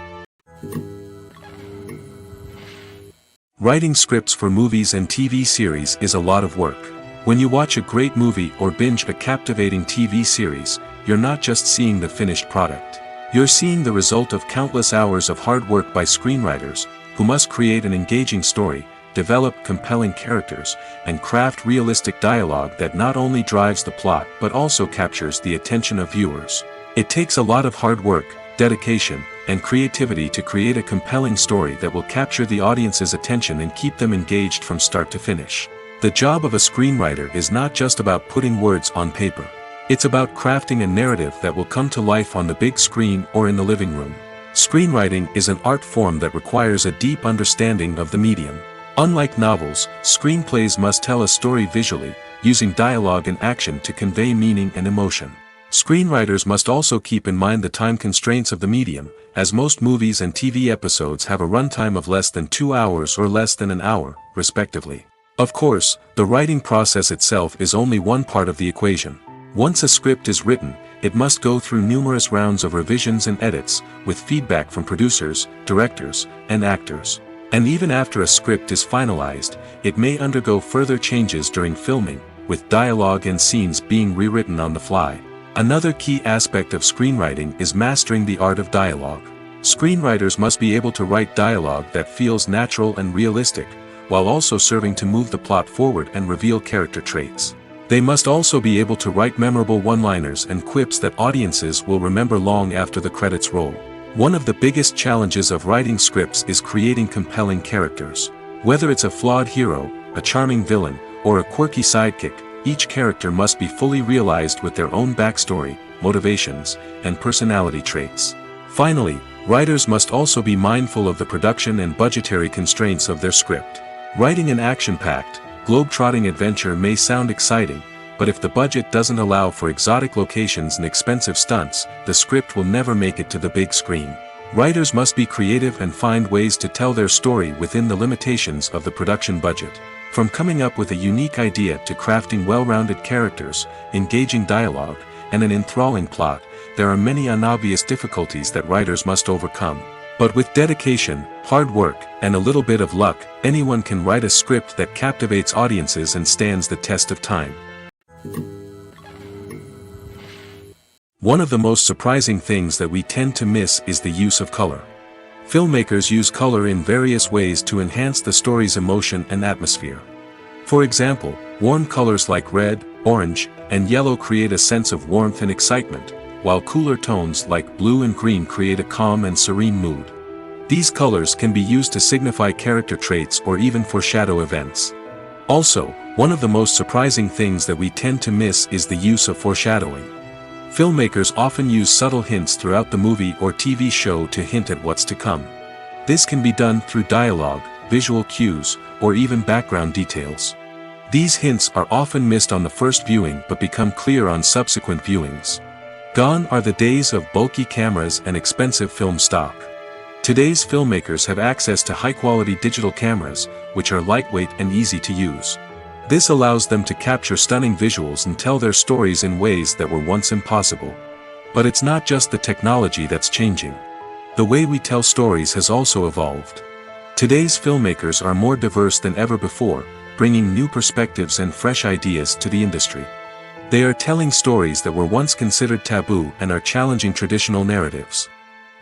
Writing scripts for movies and TV series is a lot of work. When you watch a great movie or binge a captivating TV series, you're not just seeing the finished product. You're seeing the result of countless hours of hard work by screenwriters, who must create an engaging story, develop compelling characters, and craft realistic dialogue that not only drives the plot but also captures the attention of viewers. It takes a lot of hard work, dedication, and creativity to create a compelling story that will capture the audience's attention and keep them engaged from start to finish. The job of a screenwriter is not just about putting words on paper. It's about crafting a narrative that will come to life on the big screen or in the living room. Screenwriting is an art form that requires a deep understanding of the medium. Unlike novels, screenplays must tell a story visually, using dialogue and action to convey meaning and emotion. Screenwriters must also keep in mind the time constraints of the medium, as most movies and TV episodes have a runtime of less than 2 hours or less than an hour, respectively. Of course, the writing process itself is only one part of the equation. Once a script is written, it must go through numerous rounds of revisions and edits, with feedback from producers, directors, and actors. And even after a script is finalized, it may undergo further changes during filming, with dialogue and scenes being rewritten on the fly. Another key aspect of screenwriting is mastering the art of dialogue. Screenwriters must be able to write dialogue that feels natural and realistic, while also serving to move the plot forward and reveal character traits. They must also be able to write memorable one-liners and quips that audiences will remember long after the credits roll. One of the biggest challenges of writing scripts is creating compelling characters. Whether it's a flawed hero, a charming villain, or a quirky sidekick, each character must be fully realized with their own backstory, motivations, and personality traits. Finally, writers must also be mindful of the production and budgetary constraints of their script. Writing an action-packed, globe-trotting adventure may sound exciting, but if the budget doesn't allow for exotic locations and expensive stunts, the script will never make it to the big screen. Writers must be creative and find ways to tell their story within the limitations of the production budget. From coming up with a unique idea to crafting well-rounded characters, engaging dialogue, and an enthralling plot, there are many unobvious difficulties that writers must overcome. But with dedication, hard work, and a little bit of luck, anyone can write a script that captivates audiences and stands the test of time. One of the most surprising things that we tend to miss is the use of color. Filmmakers use color in various ways to enhance the story's emotion and atmosphere. For example, warm colors like red, orange, and yellow create a sense of warmth and excitement, while cooler tones like blue and green create a calm and serene mood. These colors can be used to signify character traits or even foreshadow events. Also, one of the most surprising things that we tend to miss is the use of foreshadowing. Filmmakers often use subtle hints throughout the movie or TV show to hint at what's to come. This can be done through dialogue, visual cues, or even background details. These hints are often missed on the first viewing but become clear on subsequent viewings. Gone are the days of bulky cameras and expensive film stock. Today's filmmakers have access to high-quality digital cameras, which are lightweight and easy to use. This allows them to capture stunning visuals and tell their stories in ways that were once impossible. But it's not just the technology that's changing. The way we tell stories has also evolved. Today's filmmakers are more diverse than ever before, bringing new perspectives and fresh ideas to the industry. They are telling stories that were once considered taboo and are challenging traditional narratives.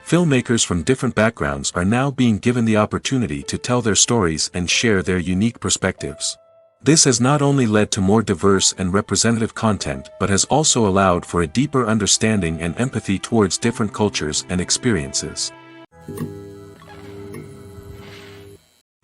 Filmmakers from different backgrounds are now being given the opportunity to tell their stories and share their unique perspectives. This has not only led to more diverse and representative content but has also allowed for a deeper understanding and empathy towards different cultures and experiences.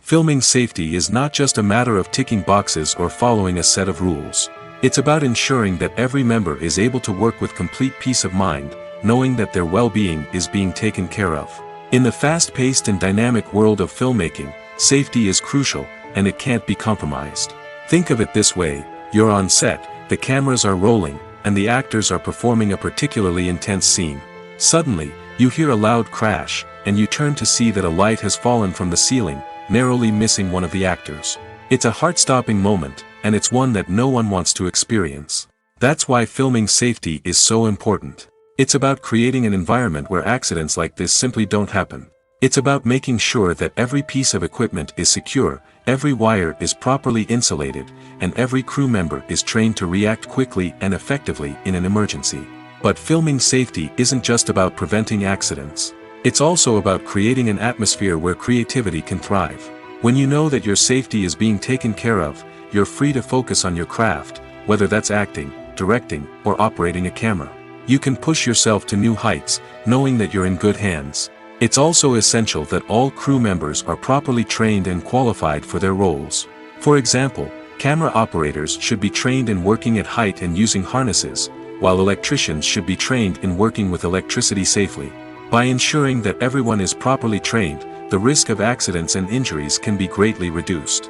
Filming safety is not just a matter of ticking boxes or following a set of rules. It's about ensuring that every member is able to work with complete peace of mind, knowing that their well-being is being taken care of. In the fast-paced and dynamic world of filmmaking, safety is crucial, and it can't be compromised. Think of it this way: you're on set, the cameras are rolling, and the actors are performing a particularly intense scene. Suddenly, you hear a loud crash, and you turn to see that a light has fallen from the ceiling, narrowly missing one of the actors. It's a heart-stopping moment, and it's one that no one wants to experience. That's why filming safety is so important. It's about creating an environment where accidents like this simply don't happen. It's about making sure that every piece of equipment is secure, every wire is properly insulated, and every crew member is trained to react quickly and effectively in an emergency. But filming safety isn't just about preventing accidents. It's also about creating an atmosphere where creativity can thrive. When you know that your safety is being taken care of, you're free to focus on your craft, whether that's acting, directing, or operating a camera. You can push yourself to new heights, knowing that you're in good hands. It's also essential that all crew members are properly trained and qualified for their roles. For example, camera operators should be trained in working at height and using harnesses, while electricians should be trained in working with electricity safely. By ensuring that everyone is properly trained, the risk of accidents and injuries can be greatly reduced.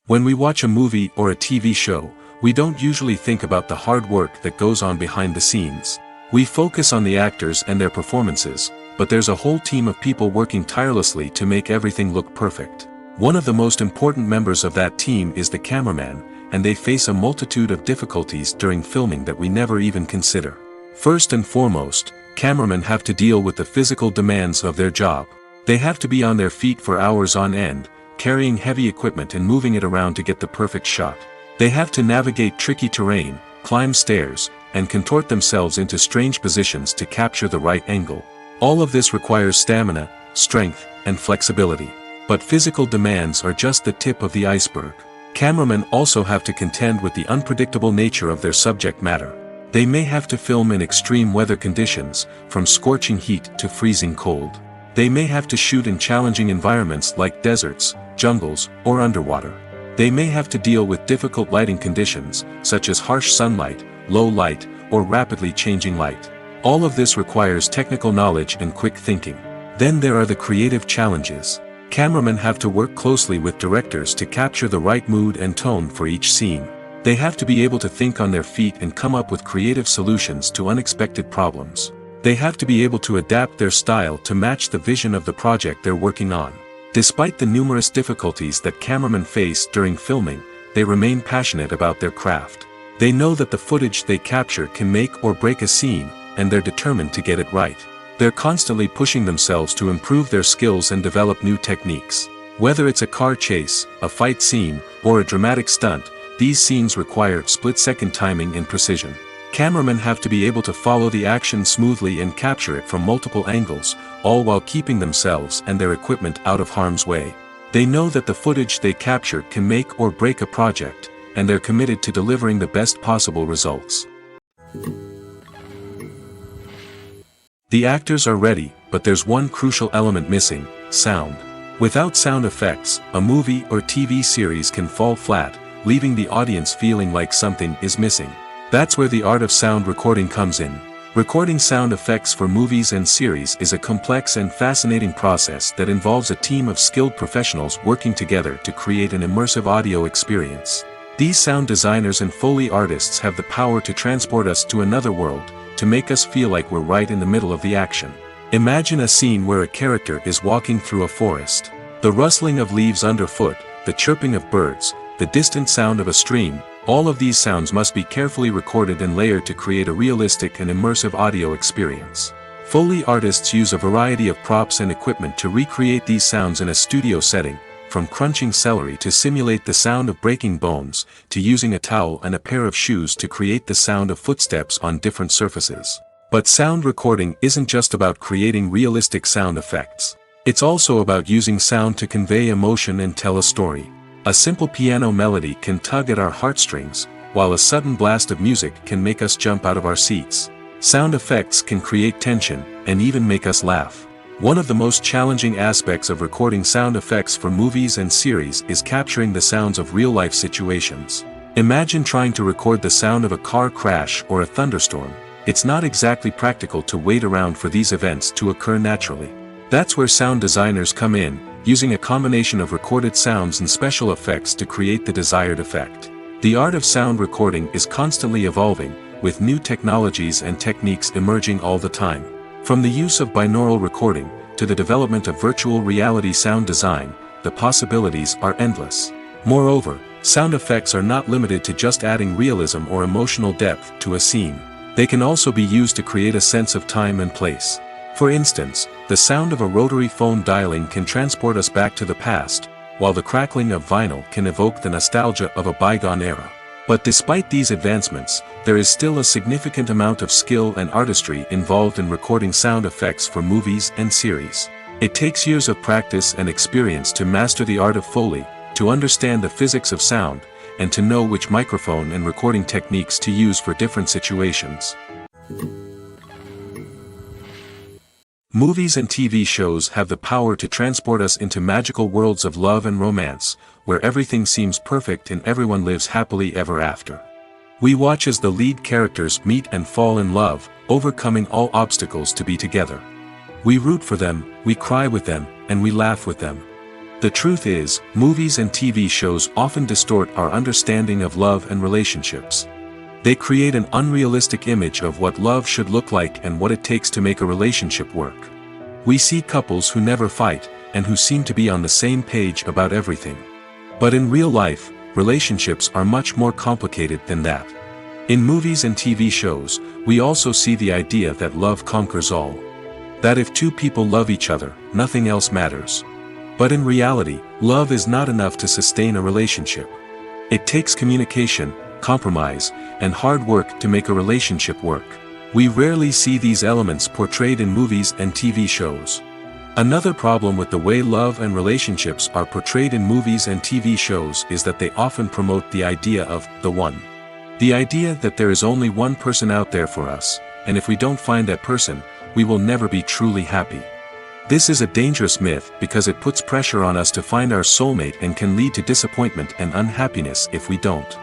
When we watch a movie or a TV show, we don't usually think about the hard work that goes on behind the scenes. We focus on the actors and their performances, but there's a whole team of people working tirelessly to make everything look perfect. One of the most important members of that team is the cameraman, and they face a multitude of difficulties during filming that we never even consider. First and foremost, cameramen have to deal with the physical demands of their job. They have to be on their feet for hours on end, carrying heavy equipment and moving it around to get the perfect shot. They have to navigate tricky terrain, climb stairs, and contort themselves into strange positions to capture the right angle. All of this requires stamina, strength, and flexibility. But physical demands are just the tip of the iceberg. Cameramen also have to contend with the unpredictable nature of their subject matter. They may have to film in extreme weather conditions, from scorching heat to freezing cold. They may have to shoot in challenging environments like deserts, jungles, or underwater. They may have to deal with difficult lighting conditions, such as harsh sunlight, low light, or rapidly changing light. All of this requires technical knowledge and quick thinking. Then there are the creative challenges. Cameramen have to work closely with directors to capture the right mood and tone for each scene. They have to be able to think on their feet and come up with creative solutions to unexpected problems. They have to be able to adapt their style to match the vision of the project they're working on. Despite the numerous difficulties that cameramen face during filming, they remain passionate about their craft. They know that the footage they capture can make or break a scene, and they're determined to get it right. They're constantly pushing themselves to improve their skills and develop new techniques. Whether it's a car chase, a fight scene, or a dramatic stunt, these scenes require split-second timing and precision. Cameramen have to be able to follow the action smoothly and capture it from multiple angles, all while keeping themselves and their equipment out of harm's way. They know that the footage they capture can make or break a project, and they're committed to delivering the best possible results. The actors are ready, but there's one crucial element missing: sound. Without sound effects, a movie or TV series can fall flat, leaving the audience feeling like something is missing. That's where the art of sound recording comes in. Recording sound effects for movies and series is a complex and fascinating process that involves a team of skilled professionals working together to create an immersive audio experience. These sound designers and Foley artists have the power to transport us to another world, to make us feel like we're right in the middle of the action. Imagine a scene where a character is walking through a forest. The rustling of leaves underfoot, the chirping of birds, the distant sound of a stream, all of these sounds must be carefully recorded and layered to create a realistic and immersive audio experience. Foley artists use a variety of props and equipment to recreate these sounds in a studio setting, from crunching celery to simulate the sound of breaking bones, to using a towel and a pair of shoes to create the sound of footsteps on different surfaces. But sound recording isn't just about creating realistic sound effects. It's also about using sound to convey emotion and tell a story. A simple piano melody can tug at our heartstrings, while a sudden blast of music can make us jump out of our seats. Sound effects can create tension, and even make us laugh. One of the most challenging aspects of recording sound effects for movies and series is capturing the sounds of real-life situations. Imagine trying to record the sound of a car crash or a thunderstorm. It's not exactly practical to wait around for these events to occur naturally. That's where sound designers come in, using a combination of recorded sounds and special effects to create the desired effect. The art of sound recording is constantly evolving, with new technologies and techniques emerging all the time. From the use of binaural recording, to the development of virtual reality sound design, the possibilities are endless. Moreover, sound effects are not limited to just adding realism or emotional depth to a scene. They can also be used to create a sense of time and place. For instance, the sound of a rotary phone dialing can transport us back to the past, while the crackling of vinyl can evoke the nostalgia of a bygone era. But despite these advancements, there is still a significant amount of skill and artistry involved in recording sound effects for movies and series. It takes years of practice and experience to master the art of Foley, to understand the physics of sound, and to know which microphone and recording techniques to use for different situations. Movies and TV shows have the power to transport us into magical worlds of love and romance, where everything seems perfect and everyone lives happily ever after. We watch as the lead characters meet and fall in love, overcoming all obstacles to be together. We root for them, we cry with them, and we laugh with them. The truth is, movies and TV shows often distort our understanding of love and relationships. They create an unrealistic image of what love should look like and what it takes to make a relationship work. We see couples who never fight, and who seem to be on the same page about everything. But in real life, relationships are much more complicated than that. In movies and TV shows, we also see the idea that love conquers all. That if two people love each other, nothing else matters. But in reality, love is not enough to sustain a relationship. It takes communication, compromise, and hard work to make a relationship work. We rarely see these elements portrayed in movies and TV shows. Another problem with the way love and relationships are portrayed in movies and TV shows is that they often promote the idea of the one. The idea that there is only one person out there for us, and if we don't find that person, we will never be truly happy. This is a dangerous myth because it puts pressure on us to find our soulmate and can lead to disappointment and unhappiness if we don't.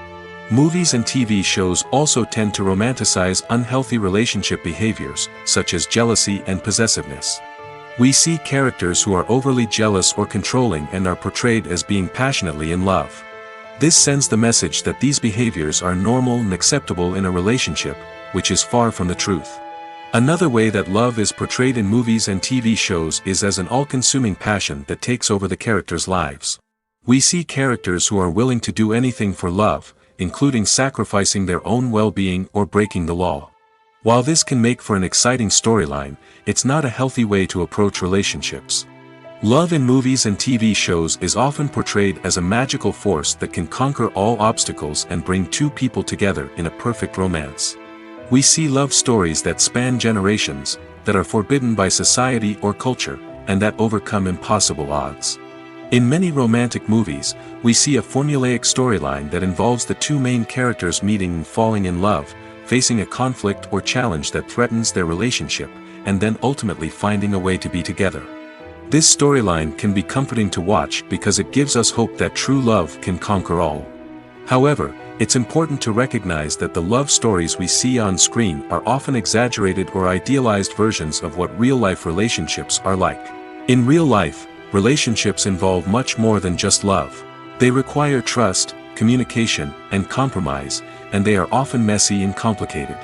Movies and TV shows also tend to romanticize unhealthy relationship behaviors, such as jealousy and possessiveness. We see characters who are overly jealous or controlling and are portrayed as being passionately in love. This sends the message that these behaviors are normal and acceptable in a relationship, which is far from the truth. Another way that love is portrayed in movies and TV shows is as an all-consuming passion that takes over the characters' lives. We see characters who are willing to do anything for love, including sacrificing their own well-being or breaking the law. While this can make for an exciting storyline, it's not a healthy way to approach relationships. Love in movies and TV shows is often portrayed as a magical force that can conquer all obstacles and bring two people together in a perfect romance. We see love stories that span generations, that are forbidden by society or culture, and that overcome impossible odds. In many romantic movies, we see a formulaic storyline that involves the two main characters meeting and falling in love, facing a conflict or challenge that threatens their relationship, and then ultimately finding a way to be together. This storyline can be comforting to watch because it gives us hope that true love can conquer all. However, it's important to recognize that the love stories we see on screen are often exaggerated or idealized versions of what real-life relationships are like. In real life, relationships involve much more than just love. They require trust, communication, and compromise, and they are often messy and complicated.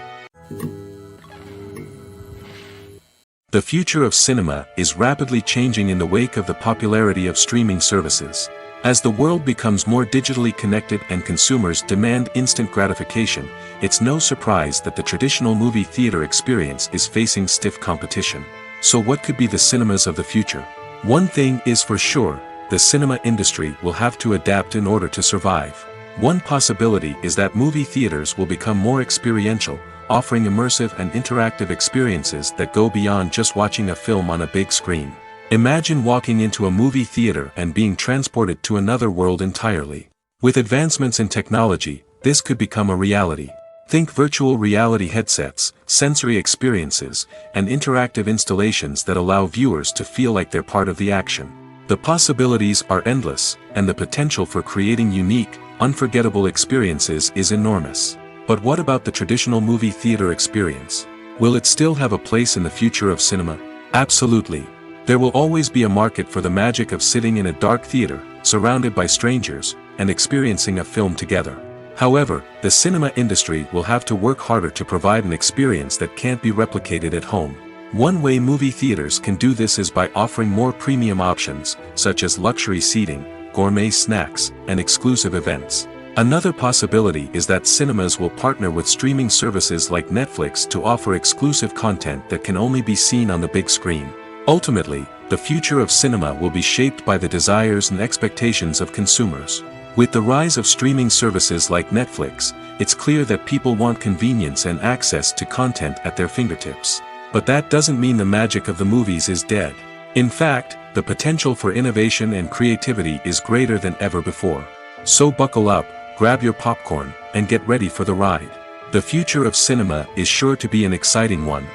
The future of cinema is rapidly changing in the wake of the popularity of streaming services. As the world becomes more digitally connected and consumers demand instant gratification, it's no surprise that the traditional movie theater experience is facing stiff competition. So what could be the cinemas of the future? One thing is for sure, the cinema industry will have to adapt in order to survive. One possibility is that movie theaters will become more experiential, offering immersive and interactive experiences that go beyond just watching a film on a big screen. Imagine walking into a movie theater and being transported to another world entirely. With advancements in technology, this could become a reality. Think virtual reality headsets, sensory experiences, and interactive installations that allow viewers to feel like they're part of the action. The possibilities are endless, and the potential for creating unique, unforgettable experiences is enormous. But what about the traditional movie theater experience? Will it still have a place in the future of cinema? Absolutely. There will always be a market for the magic of sitting in a dark theater, surrounded by strangers, and experiencing a film together. However, the cinema industry will have to work harder to provide an experience that can't be replicated at home. One way movie theaters can do this is by offering more premium options, such as luxury seating, gourmet snacks, and exclusive events. Another possibility is that cinemas will partner with streaming services like Netflix to offer exclusive content that can only be seen on the big screen. Ultimately, the future of cinema will be shaped by the desires and expectations of consumers. With the rise of streaming services like Netflix, it's clear that people want convenience and access to content at their fingertips. But that doesn't mean the magic of the movies is dead. In fact, the potential for innovation and creativity is greater than ever before. So buckle up, grab your popcorn, and get ready for the ride. The future of cinema is sure to be an exciting one.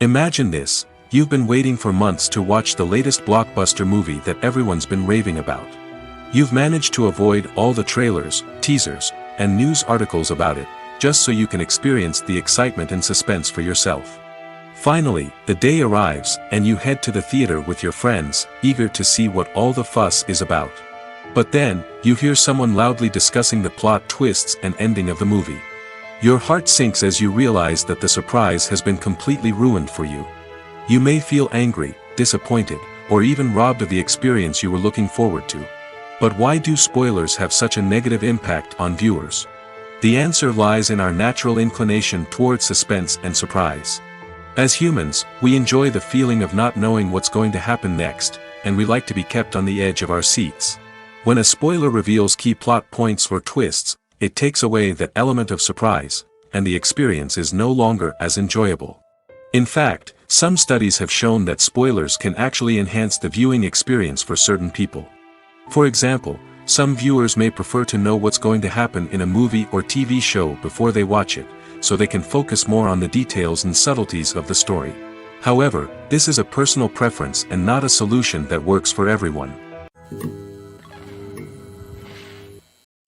Imagine this: you've been waiting for months to watch the latest blockbuster movie that everyone's been raving about. You've managed to avoid all the trailers, teasers, and news articles about it, just so you can experience the excitement and suspense for yourself. Finally, the day arrives, and you head to the theater with your friends, eager to see what all the fuss is about. But then, you hear someone loudly discussing the plot twists and ending of the movie. Your heart sinks as you realize that the surprise has been completely ruined for you. You may feel angry, disappointed, or even robbed of the experience you were looking forward to. But why do spoilers have such a negative impact on viewers? The answer lies in our natural inclination towards suspense and surprise. As humans, we enjoy the feeling of not knowing what's going to happen next, and we like to be kept on the edge of our seats. When a spoiler reveals key plot points or twists, it takes away that element of surprise, and the experience is no longer as enjoyable. In fact, some studies have shown that spoilers can actually enhance the viewing experience for certain people. For example, some viewers may prefer to know what's going to happen in a movie or TV show before they watch it, so they can focus more on the details and subtleties of the story. However, this is a personal preference and not a solution that works for everyone.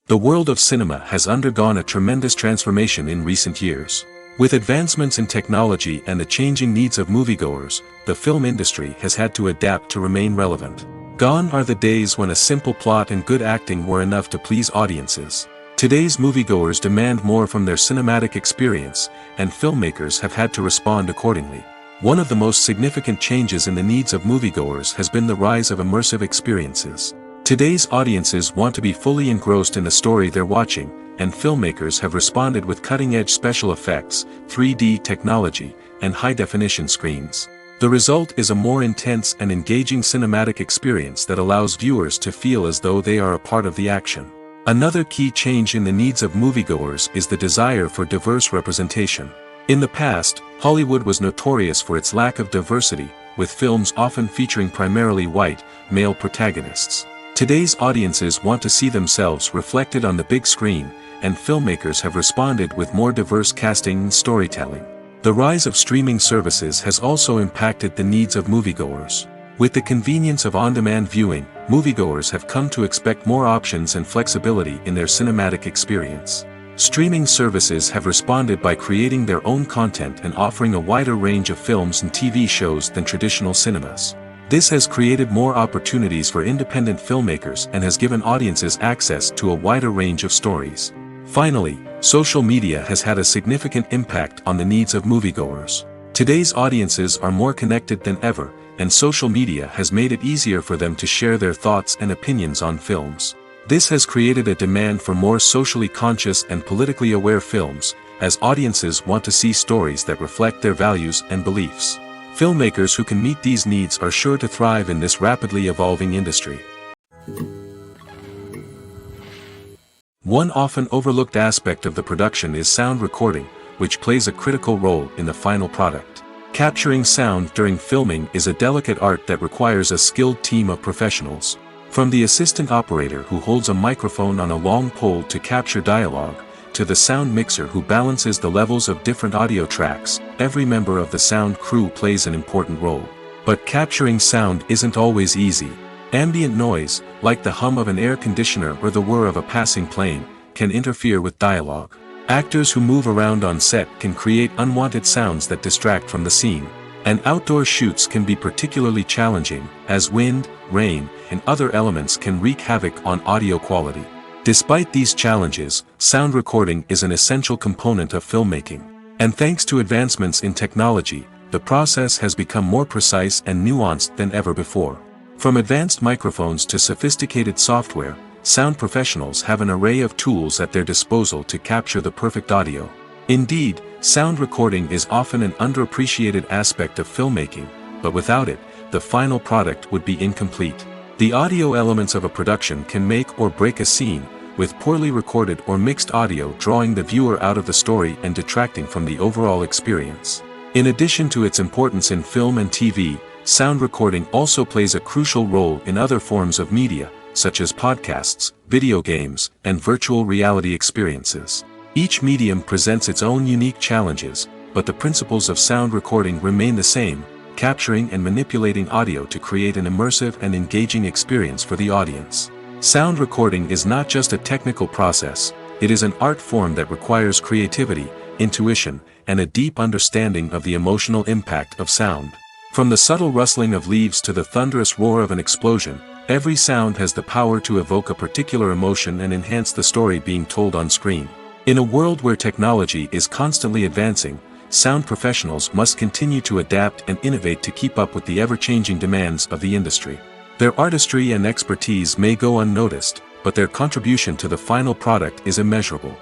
The world of cinema has undergone a tremendous transformation in recent years. With advancements in technology and the changing needs of moviegoers, the film industry has had to adapt to remain relevant. Gone are the days when a simple plot and good acting were enough to please audiences. Today's moviegoers demand more from their cinematic experience, and filmmakers have had to respond accordingly. One of the most significant changes in the needs of moviegoers has been the rise of immersive experiences. Today's audiences want to be fully engrossed in the story they're watching, and filmmakers have responded with cutting-edge special effects, 3D technology, and high-definition screens. The result is a more intense and engaging cinematic experience that allows viewers to feel as though they are a part of the action. Another key change in the needs of moviegoers is the desire for diverse representation. In the past, Hollywood was notorious for its lack of diversity, with films often featuring primarily white, male protagonists. Today's audiences want to see themselves reflected on the big screen, and filmmakers have responded with more diverse casting and storytelling. The rise of streaming services has also impacted the needs of moviegoers. With the convenience of on-demand viewing, moviegoers have come to expect more options and flexibility in their cinematic experience. Streaming services have responded by creating their own content and offering a wider range of films and TV shows than traditional cinemas. This has created more opportunities for independent filmmakers and has given audiences access to a wider range of stories. Finally, social media has had a significant impact on the needs of moviegoers. Today's audiences are more connected than ever, and social media has made it easier for them to share their thoughts and opinions on films. This has created a demand for more socially conscious and politically aware films, as audiences want to see stories that reflect their values and beliefs. Filmmakers who can meet these needs are sure to thrive in this rapidly evolving industry. One often overlooked aspect of the production is sound recording, which plays a critical role in the final product. Capturing sound during filming is a delicate art that requires a skilled team of professionals. From the assistant operator who holds a microphone on a long pole to capture dialogue, to the sound mixer who balances the levels of different audio tracks, every member of the sound crew plays an important role. But capturing sound isn't always easy. Ambient noise, like the hum of an air conditioner or the whir of a passing plane, can interfere with dialogue. Actors who move around on set can create unwanted sounds that distract from the scene. And outdoor shoots can be particularly challenging, as wind, rain, and other elements can wreak havoc on audio quality. Despite these challenges, sound recording is an essential component of filmmaking. And thanks to advancements in technology, the process has become more precise and nuanced than ever before. From advanced microphones to sophisticated software, sound professionals have an array of tools at their disposal to capture the perfect audio. Indeed, sound recording is often an underappreciated aspect of filmmaking, but without it, the final product would be incomplete. The audio elements of a production can make or break a scene, with poorly recorded or mixed audio drawing the viewer out of the story and detracting from the overall experience. In addition to its importance in film and TV, sound recording also plays a crucial role in other forms of media, such as podcasts, video games, and virtual reality experiences. Each medium presents its own unique challenges, but the principles of sound recording remain the same, capturing and manipulating audio to create an immersive and engaging experience for the audience. Sound recording is not just a technical process, it is an art form that requires creativity, intuition, and a deep understanding of the emotional impact of sound. From the subtle rustling of leaves to the thunderous roar of an explosion, every sound has the power to evoke a particular emotion and enhance the story being told on screen. In a world where technology is constantly advancing, sound professionals must continue to adapt and innovate to keep up with the ever-changing demands of the industry. Their artistry and expertise may go unnoticed, but their contribution to the final product is immeasurable.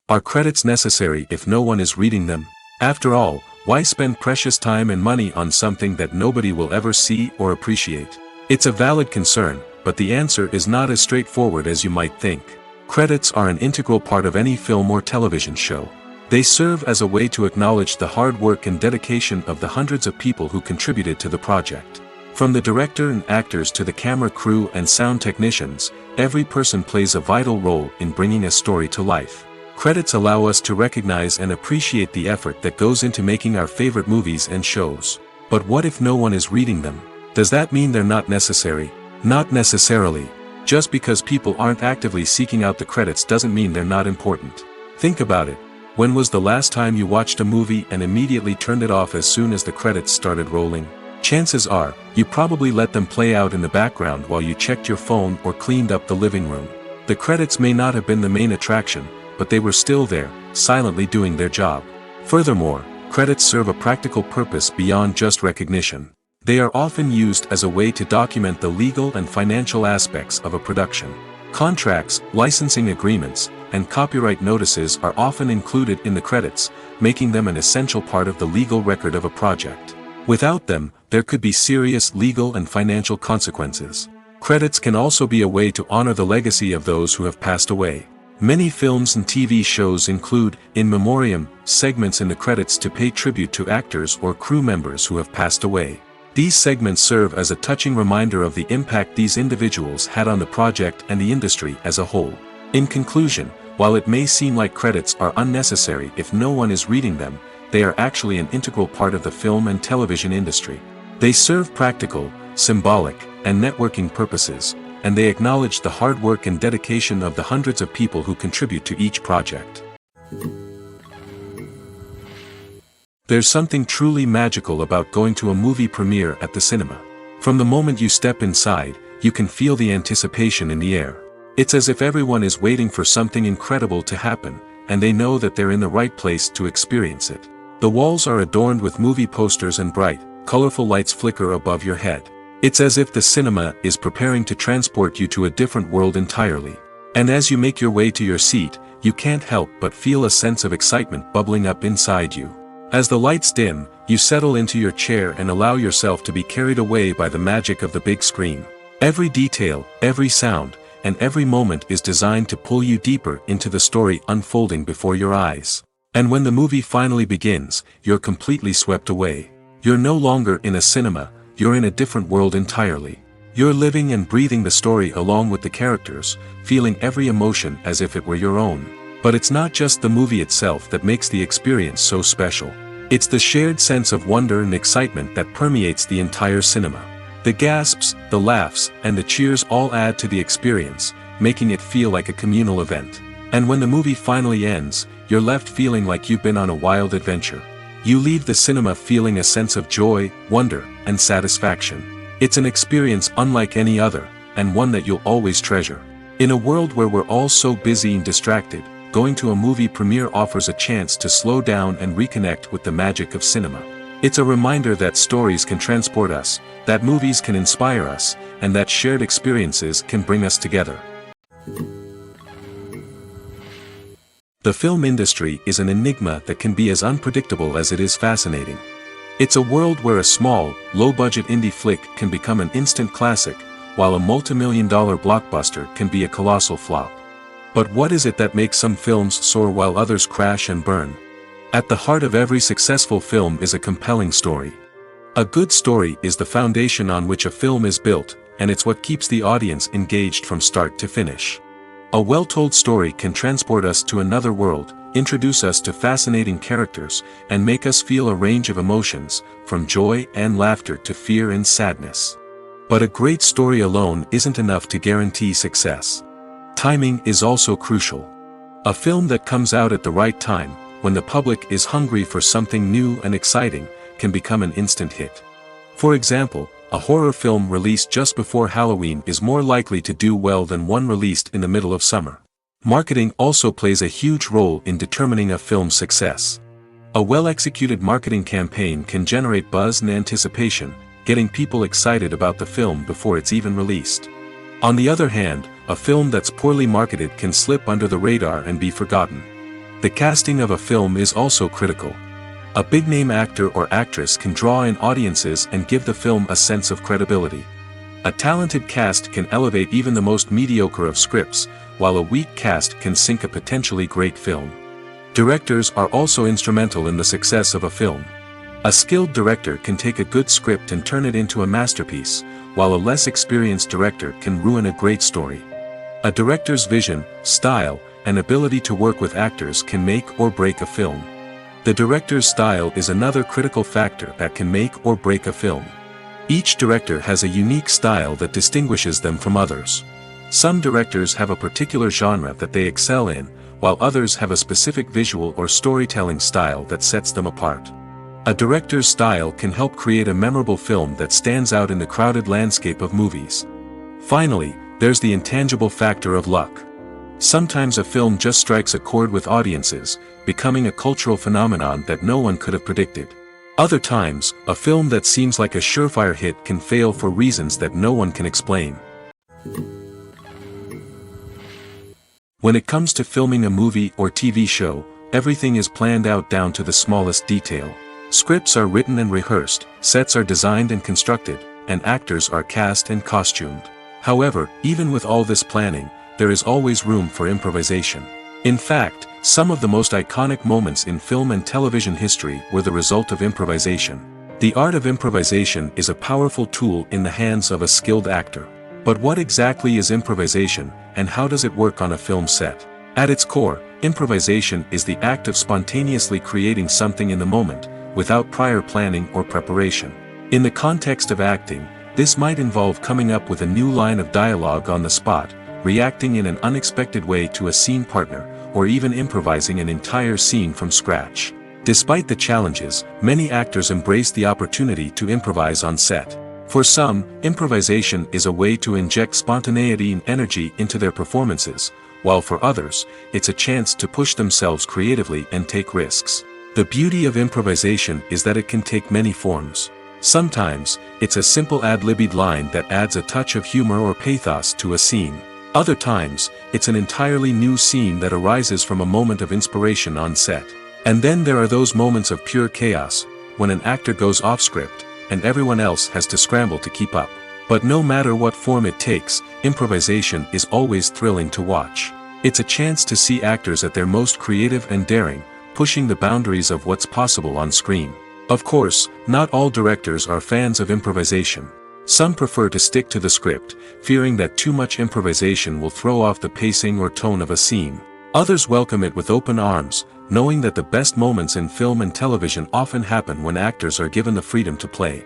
Are credits necessary if no one is reading them? After all, why spend precious time and money on something that nobody will ever see or appreciate? It's a valid concern, but the answer is not as straightforward as you might think. Credits are an integral part of any film or television show. They serve as a way to acknowledge the hard work and dedication of the hundreds of people who contributed to the project. From the director and actors to the camera crew and sound technicians, every person plays a vital role in bringing a story to life. Credits allow us to recognize and appreciate the effort that goes into making our favorite movies and shows. But what if no one is reading them? Does that mean they're not necessary? Not necessarily. Just because people aren't actively seeking out the credits doesn't mean they're not important. Think about it. When was the last time you watched a movie and immediately turned it off as soon as the credits started rolling? Chances are, you probably let them play out in the background while you checked your phone or cleaned up the living room. The credits may not have been the main attraction, but they were still there, silently doing their job. Furthermore, credits serve a practical purpose beyond just recognition. They are often used as a way to document the legal and financial aspects of a production. Contracts, licensing agreements, and copyright notices are often included in the credits, making them an essential part of the legal record of a project. Without them, there could be serious legal and financial consequences. Credits can also be a way to honor the legacy of those who have passed away. Many films and TV shows include, in memoriam, segments in the credits to pay tribute to actors or crew members who have passed away. These segments serve as a touching reminder of the impact these individuals had on the project and the industry as a whole. In conclusion, while it may seem like credits are unnecessary if no one is reading them, they are actually an integral part of the film and television industry. They serve practical, symbolic, and networking purposes, and they acknowledge the hard work and dedication of the hundreds of people who contribute to each project. There's something truly magical about going to a movie premiere at the cinema. From the moment you step inside, you can feel the anticipation in the air. It's as if everyone is waiting for something incredible to happen, and they know that they're in the right place to experience it. The walls are adorned with movie posters and bright, colorful lights flicker above your head. It's as if the cinema is preparing to transport you to a different world entirely. And as you make your way to your seat, you can't help but feel a sense of excitement bubbling up inside you. As the lights dim, you settle into your chair and allow yourself to be carried away by the magic of the big screen. Every detail, every sound, and every moment is designed to pull you deeper into the story unfolding before your eyes. And when the movie finally begins, you're completely swept away. You're no longer in a cinema, you're in a different world entirely. You're living and breathing the story along with the characters, feeling every emotion as if it were your own. But it's not just the movie itself that makes the experience so special. It's the shared sense of wonder and excitement that permeates the entire cinema. The gasps, the laughs, and the cheers all add to the experience, making it feel like a communal event. And when the movie finally ends, you're left feeling like you've been on a wild adventure. You leave the cinema feeling a sense of joy, wonder, and satisfaction. It's an experience unlike any other, and one that you'll always treasure. In a world where we're all so busy and distracted, going to a movie premiere offers a chance to slow down and reconnect with the magic of cinema. It's a reminder that stories can transport us, that movies can inspire us, and that shared experiences can bring us together. The film industry is an enigma that can be as unpredictable as it is fascinating. It's a world where a small, low-budget indie flick can become an instant classic, while a multi-million-dollar blockbuster can be a colossal flop. But what is it that makes some films soar while others crash and burn? At the heart of every successful film is a compelling story. A good story is the foundation on which a film is built, and it's what keeps the audience engaged from start to finish. A well-told story can transport us to another world, introduce us to fascinating characters, and make us feel a range of emotions, from joy and laughter to fear and sadness. But a great story alone isn't enough to guarantee success. Timing is also crucial. A film that comes out at the right time, when the public is hungry for something new and exciting, can become an instant hit. For example, a horror film released just before Halloween is more likely to do well than one released in the middle of summer. Marketing also plays a huge role in determining a film's success. A well-executed marketing campaign can generate buzz and anticipation, getting people excited about the film before it's even released. On the other hand, a film that's poorly marketed can slip under the radar and be forgotten. The casting of a film is also critical. A big-name actor or actress can draw in audiences and give the film a sense of credibility. A talented cast can elevate even the most mediocre of scripts, while a weak cast can sink a potentially great film. Directors are also instrumental in the success of a film. A skilled director can take a good script and turn it into a masterpiece, while a less experienced director can ruin a great story. A director's vision, style, and ability to work with actors can make or break a film. The director's style is another critical factor that can make or break a film. Each director has a unique style that distinguishes them from others. Some directors have a particular genre that they excel in, while others have a specific visual or storytelling style that sets them apart. A director's style can help create a memorable film that stands out in the crowded landscape of movies. Finally, there's the intangible factor of luck. Sometimes a film just strikes a chord with audiences, becoming a cultural phenomenon that no one could have predicted. Other times, a film that seems like a surefire hit can fail for reasons that no one can explain. When it comes to filming a movie or TV show, everything is planned out down to the smallest detail. Scripts are written and rehearsed, sets are designed and constructed, and actors are cast and costumed. However, even with all this planning, there is always room for improvisation. In fact, some of the most iconic moments in film and television history were the result of improvisation. The art of improvisation is a powerful tool in the hands of a skilled actor. But what exactly is improvisation, and how does it work on a film set? At its core, improvisation is the act of spontaneously creating something in the moment, without prior planning or preparation. In the context of acting, this might involve coming up with a new line of dialogue on the spot, reacting in an unexpected way to a scene partner, or even improvising an entire scene from scratch. Despite the challenges, many actors embrace the opportunity to improvise on set. For some, improvisation is a way to inject spontaneity and energy into their performances, while for others, it's a chance to push themselves creatively and take risks. The beauty of improvisation is that it can take many forms. Sometimes, it's a simple ad-libbed line that adds a touch of humor or pathos to a scene. Other times, it's an entirely new scene that arises from a moment of inspiration on set. And then there are those moments of pure chaos, when an actor goes off script, and everyone else has to scramble to keep up. But no matter what form it takes, improvisation is always thrilling to watch. It's a chance to see actors at their most creative and daring, pushing the boundaries of what's possible on screen. Of course, not all directors are fans of improvisation. Some prefer to stick to the script, fearing that too much improvisation will throw off the pacing or tone of a scene. Others welcome it with open arms, knowing that the best moments in film and television often happen when actors are given the freedom to play.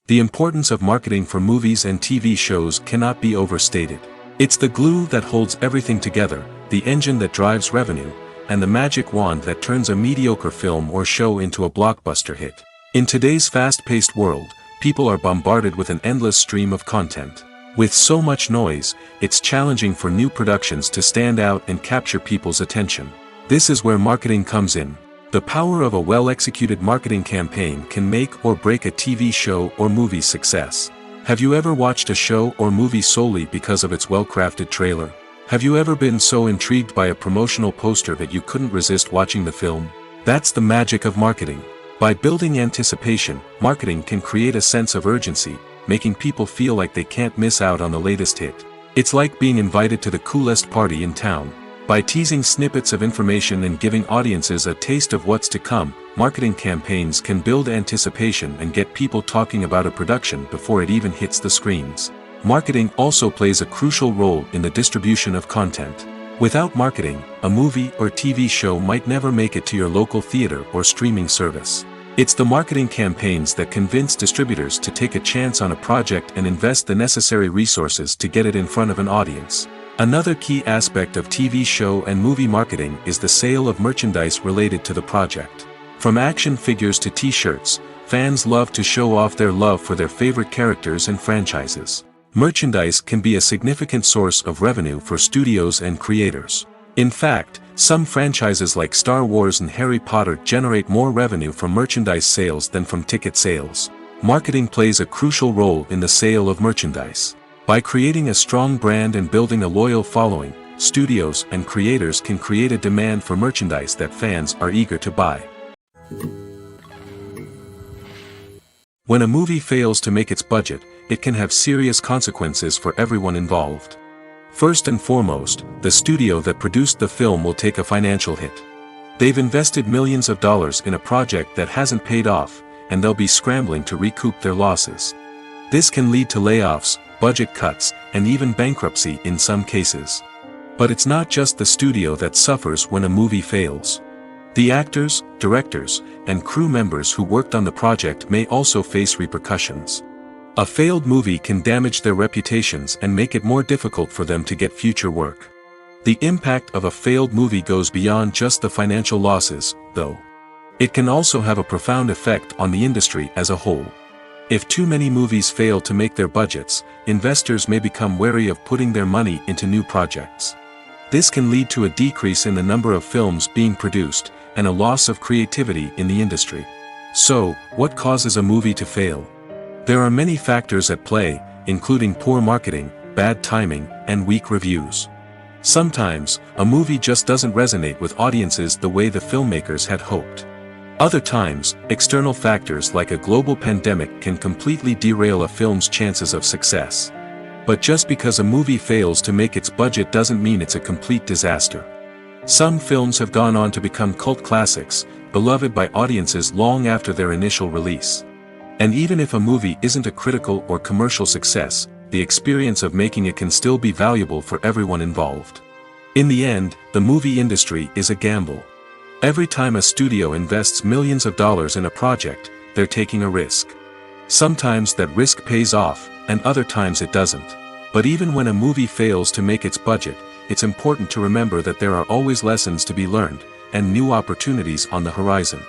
The importance of marketing for movies and TV shows cannot be overstated. It's the glue that holds everything together, the engine that drives revenue, and the magic wand that turns a mediocre film or show into a blockbuster hit. In today's fast-paced world, people are bombarded with an endless stream of content. With so much noise, it's challenging for new productions to stand out and capture people's attention. This is where marketing comes in. The power of a well-executed marketing campaign can make or break a TV show or movie's success. Have you ever watched a show or movie solely because of its well-crafted trailer? Have you ever been so intrigued by a promotional poster that you couldn't resist watching the film? That's the magic of marketing. By building anticipation, marketing can create a sense of urgency, making people feel like they can't miss out on the latest hit. It's like being invited to the coolest party in town. By teasing snippets of information and giving audiences a taste of what's to come, marketing campaigns can build anticipation and get people talking about a production before it even hits the screens. Marketing also plays a crucial role in the distribution of content. Without marketing, a movie or TV show might never make it to your local theater or streaming service. It's the marketing campaigns that convince distributors to take a chance on a project and invest the necessary resources to get it in front of an audience. Another key aspect of TV show and movie marketing is the sale of merchandise related to the project. From action figures to t-shirts, fans love to show off their love for their favorite characters and franchises. Merchandise can be a significant source of revenue for studios and creators. In fact, some franchises like Star Wars and Harry Potter generate more revenue from merchandise sales than from ticket sales. Marketing plays a crucial role in the sale of merchandise. By creating a strong brand and building a loyal following, studios and creators can create a demand for merchandise that fans are eager to buy. When a movie fails to make its budget, it can have serious consequences for everyone involved. First and foremost, the studio that produced the film will take a financial hit. They've invested millions of dollars in a project that hasn't paid off, and they'll be scrambling to recoup their losses. This can lead to layoffs, budget cuts, and even bankruptcy in some cases. But it's not just the studio that suffers when a movie fails. The actors, directors, and crew members who worked on the project may also face repercussions. A failed movie can damage their reputations and make it more difficult for them to get future work. The impact of a failed movie goes beyond just the financial losses, though. It can also have a profound effect on the industry as a whole. If too many movies fail to make their budgets, investors may become wary of putting their money into new projects. This can lead to a decrease in the number of films being produced, and a loss of creativity in the industry. So, what causes a movie to fail? There are many factors at play, including poor marketing, bad timing, and weak reviews. Sometimes, a movie just doesn't resonate with audiences the way the filmmakers had hoped. Other times, external factors like a global pandemic can completely derail a film's chances of success. But just because a movie fails to make its budget doesn't mean it's a complete disaster. Some films have gone on to become cult classics, beloved by audiences long after their initial release. And even if a movie isn't a critical or commercial success, the experience of making it can still be valuable for everyone involved. In the end, the movie industry is a gamble. Every time a studio invests millions of dollars in a project, they're taking a risk. Sometimes that risk pays off, and other times it doesn't. But even when a movie fails to make its budget, it's important to remember that there are always lessons to be learned, and new opportunities on the horizon.